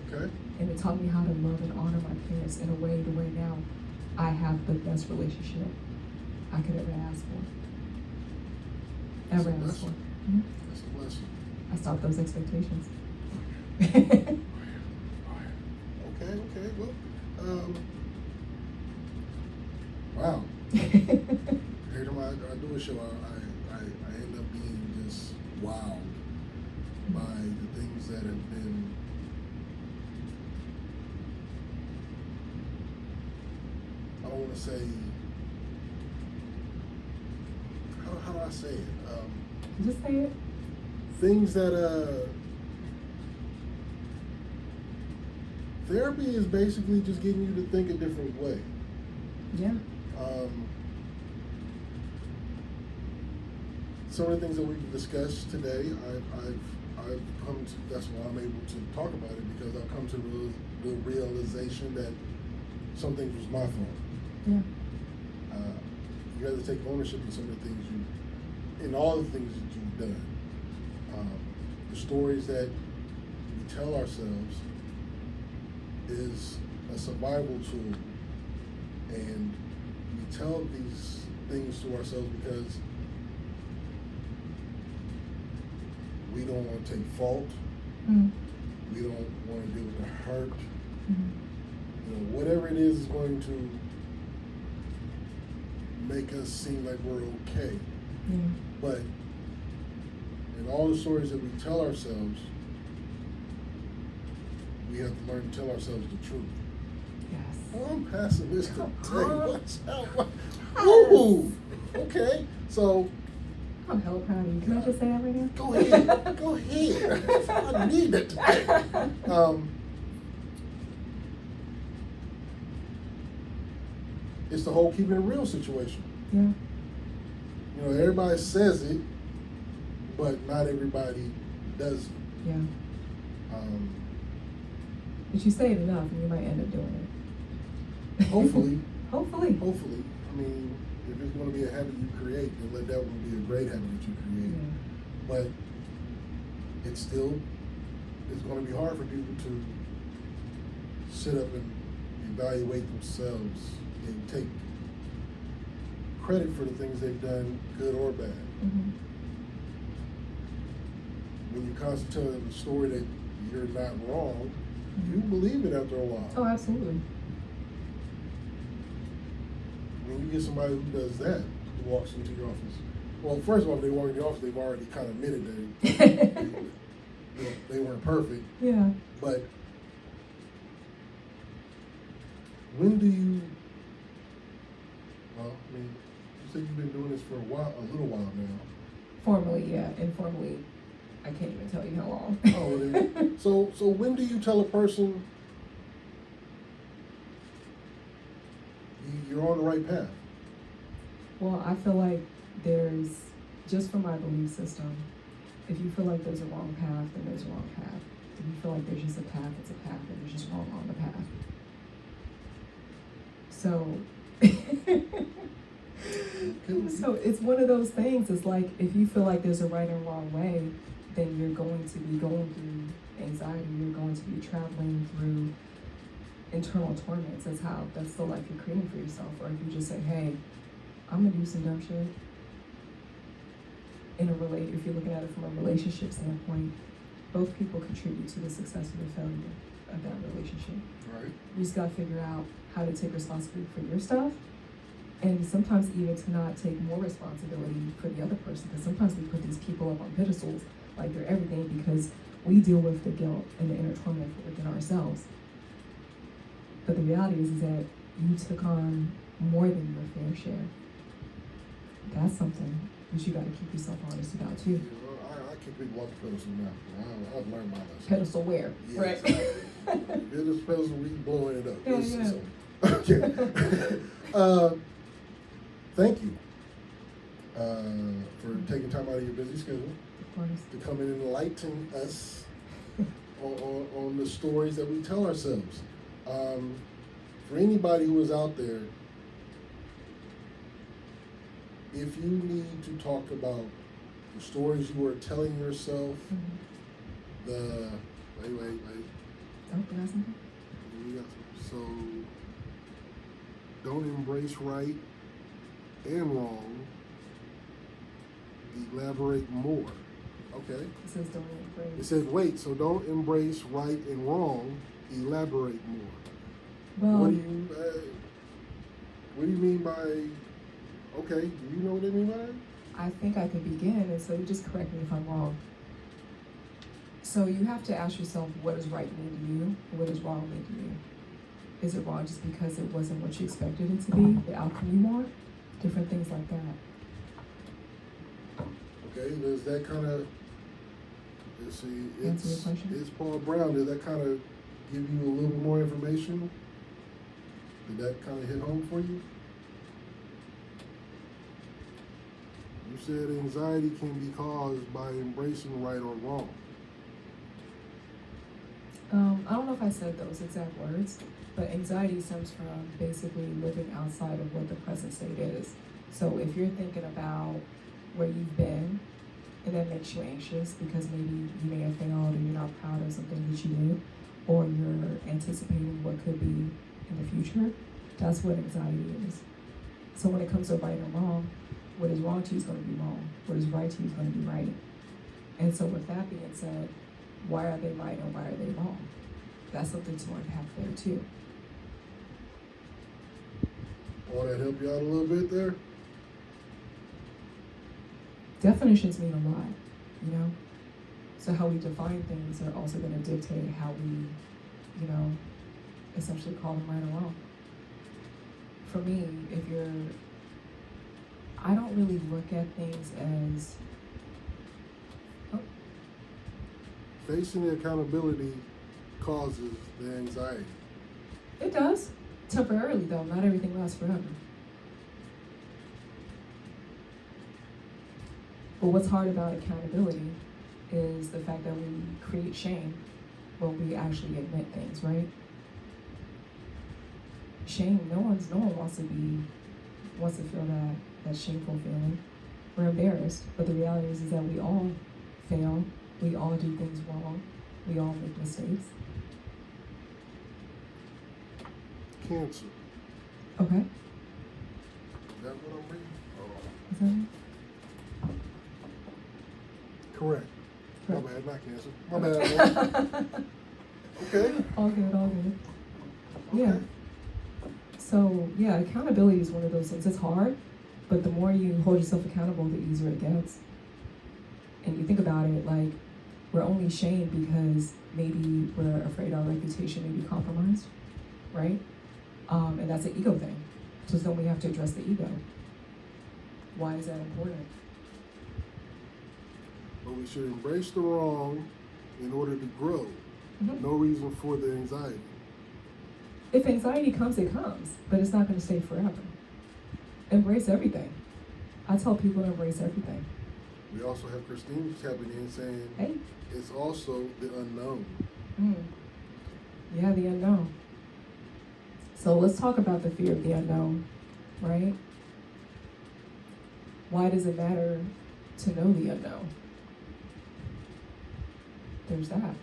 Okay. And it taught me how to love and honor my parents in a way to where now I have the best relationship I could ever ask for. Ever ask for. Mm-hmm. That's a blessing. I stopped those expectations. Okay. Well, wow. Every time I do a show, I end up being just wowed by the things that have been I don't want to say how do I say it? Just say it. Things that therapy is basically just getting you to think a different way. Yeah. Some of the things that we've discussed today, I've come to. That's why I'm able to talk about it, because I've come to the realization that some things was my fault. Yeah. You have to take ownership of some of the things in all the things that you've done. The stories that we tell ourselves is a survival tool, and we tell these things to ourselves because we don't want to take fault. Mm. We don't want to deal with the hurt. Mm-hmm. Whatever it is going to make us seem like we're okay. Yeah. But in all the stories that we tell ourselves, we have to learn to tell ourselves the truth. Yes. Oh, I'm passing this today. Uh-huh. What's up? Ooh. Okay. So I'm hella proud of you. Can I just say that right now? go ahead. Go ahead. I need that today. It's the whole keeping it real situation. Yeah. Everybody says it, but not everybody does it. Yeah. But you say it enough and you might end up doing it. Hopefully. Hopefully. Hopefully. I mean, if it's going to be a habit you create, then let that one be a great habit that you create. Yeah. But it's going to be hard for people to sit up and evaluate themselves and take credit for the things they've done, good or bad. Mm-hmm. When you constantly tell them the story that you're not wrong, you believe it after a while. Oh, absolutely. When you get somebody who does that, who walks into your office, well, first of all, if they walk in the office, they've already kind of admitted they weren't perfect. Yeah. But when do you? Well, I mean, you said you've been doing this for a little while now. Formally, yeah. Informally, I can't even tell you how long. Oh, so when do you tell a person you're on the right path? Well, I feel like there's, just from my belief system, if you feel like there's a wrong path, then there's a wrong path. If you feel like there's just a path, it's a path, and you're just wrong on the path. So, so it's one of those things. It's like, if you feel like there's a right and wrong way, then you're going to be going through anxiety. You're going to be traveling through internal torments. That's the life you're creating for yourself. Or if you just say, hey, I'm gonna do some dumb shit. If you're looking at it from a relationship standpoint, both people contribute to the success or the failure of that relationship. Right. You just gotta figure out how to take responsibility for your stuff, and sometimes even to not take more responsibility for the other person. Because sometimes we put these people up on pedestals like they're everything, because we deal with the guilt and the inner torment within ourselves. But the reality is that you took on more than your fair share. That's something that you got to keep yourself honest about too. I kick people off the pedestal now. I've learned my lesson. Pedestal where? Yes, Right. This pedestal, we blowing it up. Yeah. Okay. Thank you for taking time out of your busy schedule Of course. to come in and enlighten us on the stories that we tell ourselves. For anybody who is out there, if you need to talk about the stories you are telling yourself, the wait. Oh, you got something? So don't embrace right and wrong. Elaborate more. Okay. It says don't embrace. It says wait. So don't embrace right and wrong. Elaborate more. Well, What do you mean by? Okay. Do you know what they mean by that? I think I could begin, and so you just correct me if I'm wrong. So you have to ask yourself, what does right mean to you, and what does wrong mean to you? Is it wrong just because it wasn't what you expected it to be, the outcome you want? Different things like that. Okay, does that kind of, let's see, Answer your question? it's Paul Brown. Does that kind of give you a little more information? Did that kind of hit home for you? You said anxiety can be caused by embracing right or wrong. I don't know if I said those exact words, but anxiety stems from basically living outside of what the present state is. So if you're thinking about where you've been, and that makes you anxious because maybe you may have failed or you're not proud of something that you did, or you're anticipating what could be in the future, that's what anxiety is. So when it comes to right and wrong, what is wrong to you is going to be wrong. What is right to you is going to be right. And so with that being said, why are they right and why are they wrong? That's something to unpack there too. Oh, that help you out a little bit there? Definitions mean a lot, you know? So how we define things are also going to dictate how we, you know, essentially call them right or wrong. For me, I don't really look at things as, Facing the accountability causes the anxiety. it does. Temporarily though, not everything lasts forever. But what's hard about accountability is the fact that we create shame when we actually admit things, right? Shame, no one wants to feel that shameful feeling. We're embarrassed, but the reality is that we all fail, we all do things wrong, we all make mistakes. Cancer. Okay, Is that what I'm reading? is that it? Correct. Correct. My bad, not cancer. My bad. Okay. All good. Okay. Yeah. So yeah, accountability is one of those things. It's hard, but the more you hold yourself accountable, the easier it gets. And you think about it, like, we're only shamed because maybe we're afraid our reputation may be compromised, right? And that's an ego thing. So then we have to address the ego. Why is that important? But we should embrace the wrong in order to grow. Mhm. No reason for the anxiety. If anxiety comes, it comes, but it's not going to stay forever. Embrace everything. I tell people to embrace everything. We also have Christine tapping in saying Hey. it's also the unknown. Yeah, the unknown. So let's talk about the fear of the unknown, right? Why does it matter to know the unknown? There's that.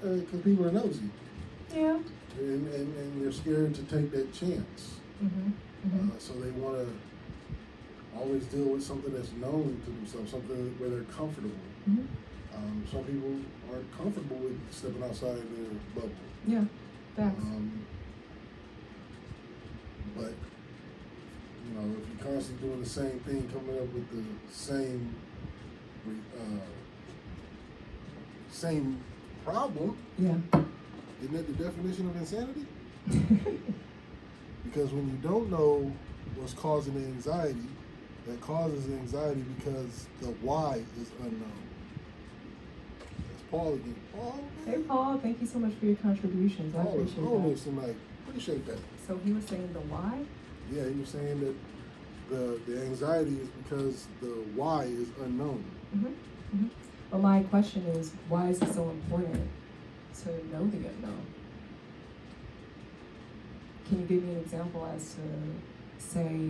Because people are nosy. Yeah. And they're scared to take that chance. So they want to always deal with something that's known to themselves, something where they're comfortable. Some people aren't comfortable with stepping outside their bubble. Yeah, facts. But, you know, if you're constantly doing the same thing, coming up with the same problem, Yeah. isn't that the definition of insanity? Because when you don't know what's causing the anxiety, that causes the anxiety because the why is unknown. That's Paul again. Paul, Hey, Paul, thank you so much for your contributions. I Paul is appreciate on that. this tonight. Appreciate that. So he was saying the why? Yeah, he was saying that The anxiety is because the why is unknown. Mm-hmm. Mm-hmm. Well, my question is, why is it so important to know the unknown? Can you give me an example as to, say,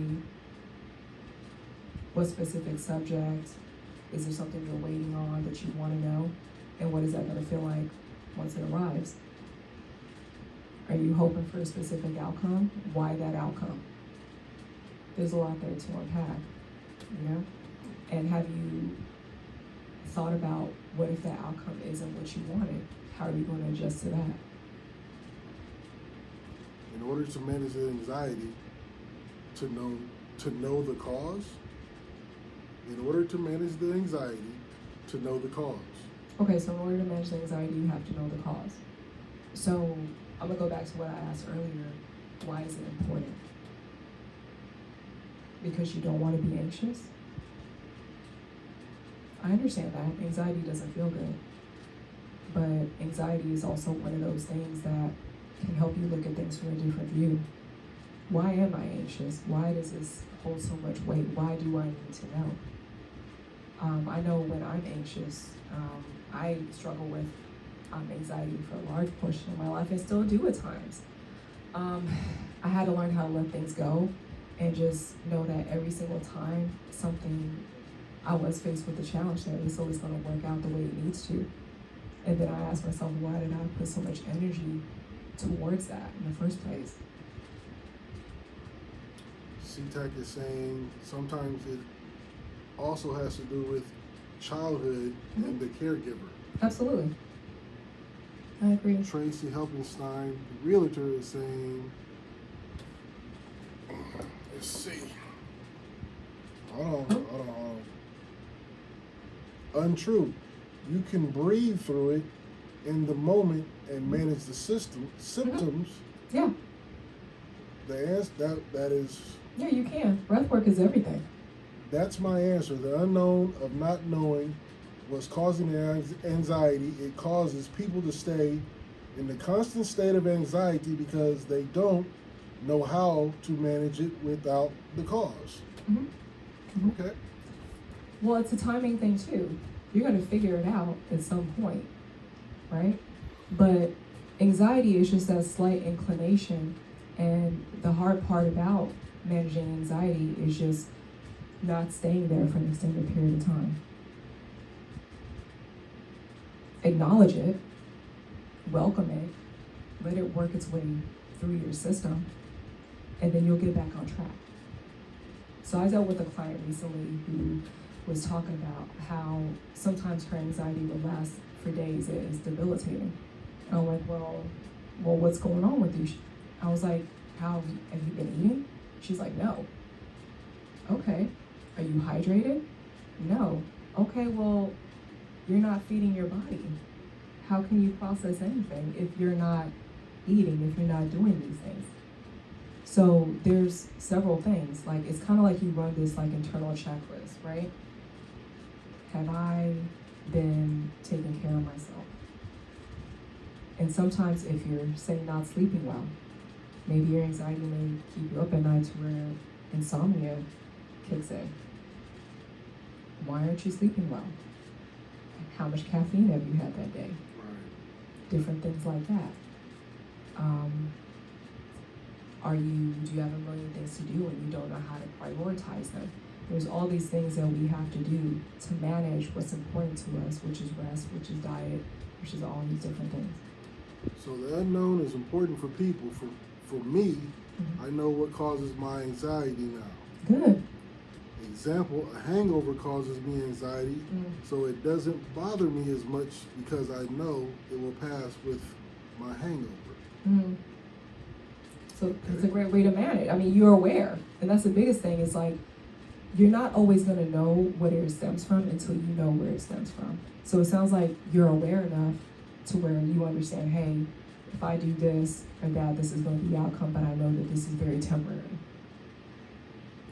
what specific subject? Is there something you're waiting on that you want to know? And what is that going to feel like once it arrives? Are you hoping for a specific outcome? Why that outcome? There's a lot there to unpack, you know? And have you thought about what if that outcome isn't what you wanted? How are you going to adjust to that? In order to manage the anxiety, to know the cause. In order to manage the anxiety, to know the cause. Okay, so in order to manage the anxiety, you have to know the cause. So I'm gonna go back to what I asked earlier. Why is it important? Because you don't want to be anxious? I understand that. Anxiety doesn't feel good. But anxiety is also one of those things that can help you look at things from a different view. Why am I anxious? Why does this hold so much weight? Why do I need to know? I know when I'm anxious, I struggle with anxiety for a large portion of my life and still do at times. I had to learn how to let things go and just know that every single time I was faced with a challenge, that it's always going to work out the way it needs to. And then I asked myself, why did I put so much energy towards that in the first place? CTAC is saying sometimes it also has to do with childhood and the caregiver. Absolutely. I agree. Tracy Helpenstein, the realtor, is saying, let's see. Hold on. Untrue. You can breathe through it in the moment and manage the symptoms. Yeah. The answer that is. Yeah, you can. Breath work is everything. That's my answer. The unknown of not knowing what's causing the anxiety. It causes people to stay in the constant state of anxiety because they don't know how to manage it without the cause. Mm-hmm. Mm-hmm. Okay. Well, it's a timing thing too. You're going to figure it out at some point, right? But anxiety is just that slight inclination, and the hard part about managing anxiety is just not staying there for an extended period of time. Acknowledge it, welcome it, let it work its way through your system, and then you'll get back on track. So I dealt with a client recently who was talking about how sometimes her anxiety would last for days. It is debilitating. And I'm like, well, what's going on with you? I was like, have you been eating? She's like, no. Okay. Are you hydrated? No. Okay, well, you're not feeding your body. How can you process anything if you're not eating, if you're not doing these things? So there's several things. Like, it's kind of like you run this like internal checklist, right? Have I been taking care of myself? And sometimes if you're, say, not sleeping well, maybe your anxiety may keep you up at night to where insomnia kicks in. Why aren't you sleeping well? How much caffeine have you had that day? Right. Different things like that. Do you have a million things to do and you don't know how to prioritize them? There's all these things that we have to do to manage what's important to us, which is rest, which is diet, which is all these different things. So the unknown is important for people. For me, Mm-hmm. I know what causes my anxiety now. Good. Example, a hangover causes me anxiety, Mm. so it doesn't bother me as much because I know it will pass with my hangover. Mm. So it's a great way to manage. I mean, you're aware, and that's the biggest thing. Is like you're not always going to know what it stems from until you know where it stems from. So it sounds like you're aware enough to where you understand, hey, if I do this or that, this is going to be the outcome, but I know that this is very temporary.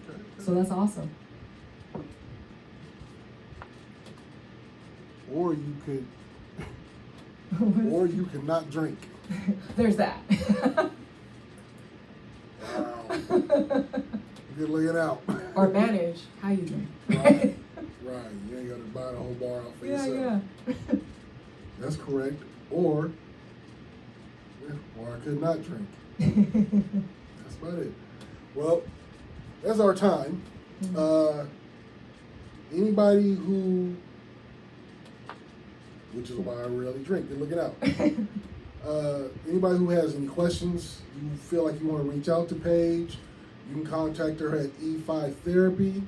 Okay. So that's awesome. Or you could, or you cannot drink. There's that. Wow. Good looking out. Or manage how you drink. Right. Right. You ain't got to buy the whole bar out for yourself. Yeah. That's correct. Or I could not drink. That's about it. Well, that's our time. Mm-hmm. Anybody who, which is why I rarely drink, they're looking out. Anybody who has any questions, you feel like you want to reach out to Paige, you can contact her at E5 Therapy.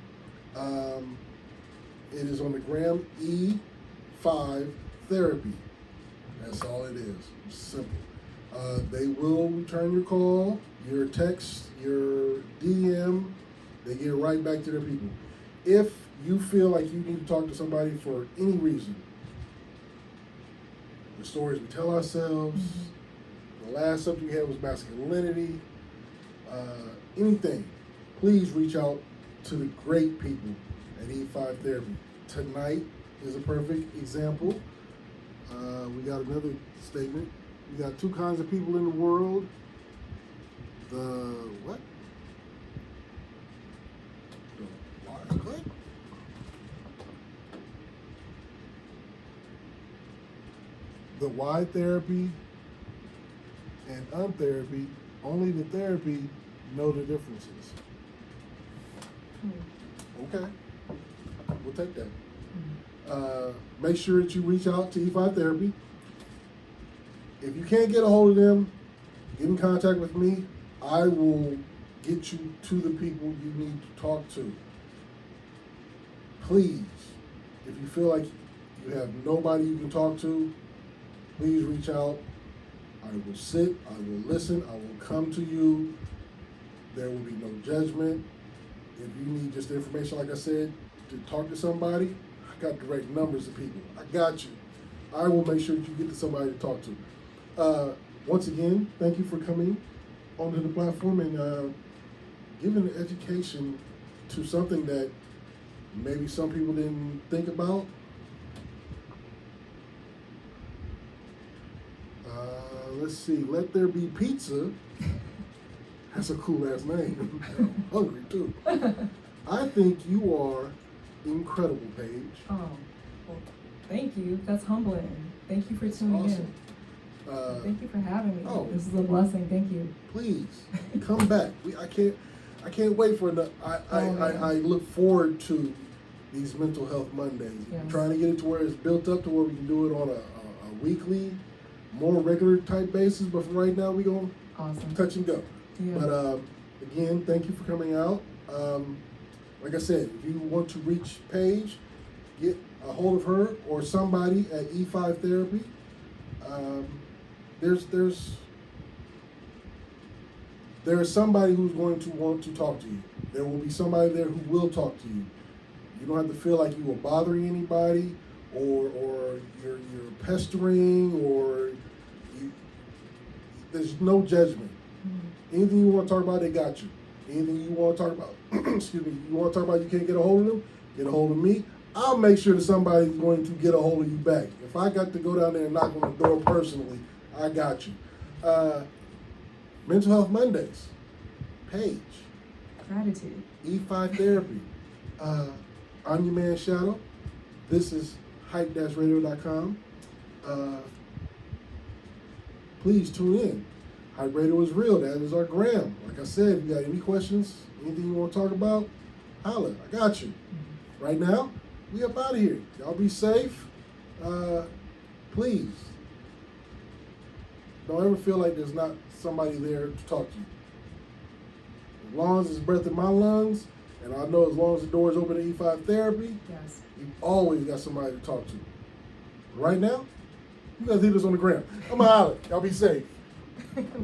It is on the gram, E5 Therapy. That's all it is. It's simple. They will return your call, your text, your DM. They get right back to their people. If you feel like you need to talk to somebody for any reason, the stories we tell ourselves, the last subject we had was masculinity, anything, please reach out to the great people at E5 Therapy. Tonight is a perfect example. We got another statement. We got two kinds of people in the world. The what? The what? The wide therapy and untherapy, only the therapy know the differences. Okay, we'll take that. Make sure that you reach out to E5 Therapy. If you can't get a hold of them, get in contact with me. I will get you to the people you need to talk to. Please, if you feel like you have nobody you can talk to, please reach out. I will sit, I will listen, I will come to you. There will be no judgment. If you need just information, like I said, to talk to somebody, I got direct numbers of people. I got you. I will make sure that you get to somebody to talk to. Once again, thank you for coming onto the platform and giving an education to something that maybe some people didn't think about. Let's see, Let There Be Pizza. That's a cool ass name. I'm hungry too. I think you are incredible, Paige. Oh, well, thank you. That's humbling. Thank you for tuning Awesome. in. Thank you for having me. Oh. This is a blessing. Thank you. Please come back. I can't wait for another. I look forward to these mental health Mondays. Yes. I'm trying to get it to where it's built up to where we can do it on a weekly, more regular type basis. But for right now, we're going to touch and go. Yeah. But again, thank you for coming out. Like I said, if you want to reach Paige, get a hold of her or somebody at E5 Therapy. There is somebody who's going to want to talk to you. There will be somebody there who will talk to you. You don't have to feel like you are bothering anybody or you're pestering or there's no judgment. Anything you want to talk about, they got you. Anything you want to talk about, excuse me, you want to talk about you can't get a hold of them, get a hold of me. I'll make sure that somebody's going to get a hold of you back. If I got to go down there and knock on the door personally, I got you. Mental Health Mondays, Paige. Gratitude. E5 Therapy. I'm your man, Shadow. This is hype-radio.com. Please tune in. Hype Radio is real. That is our gram. Like I said, if you got any questions, anything you want to talk about, holla. I got you. Right now, we up out of here. Y'all be safe. Please. Don't ever feel like there's not somebody there to talk to you. As long as there's breath in my lungs, and I know as long as the door is open to E5 Therapy, Yes. you've always got somebody to talk to. Right now, you guys leave this on the ground. I'm out. Y'all be safe.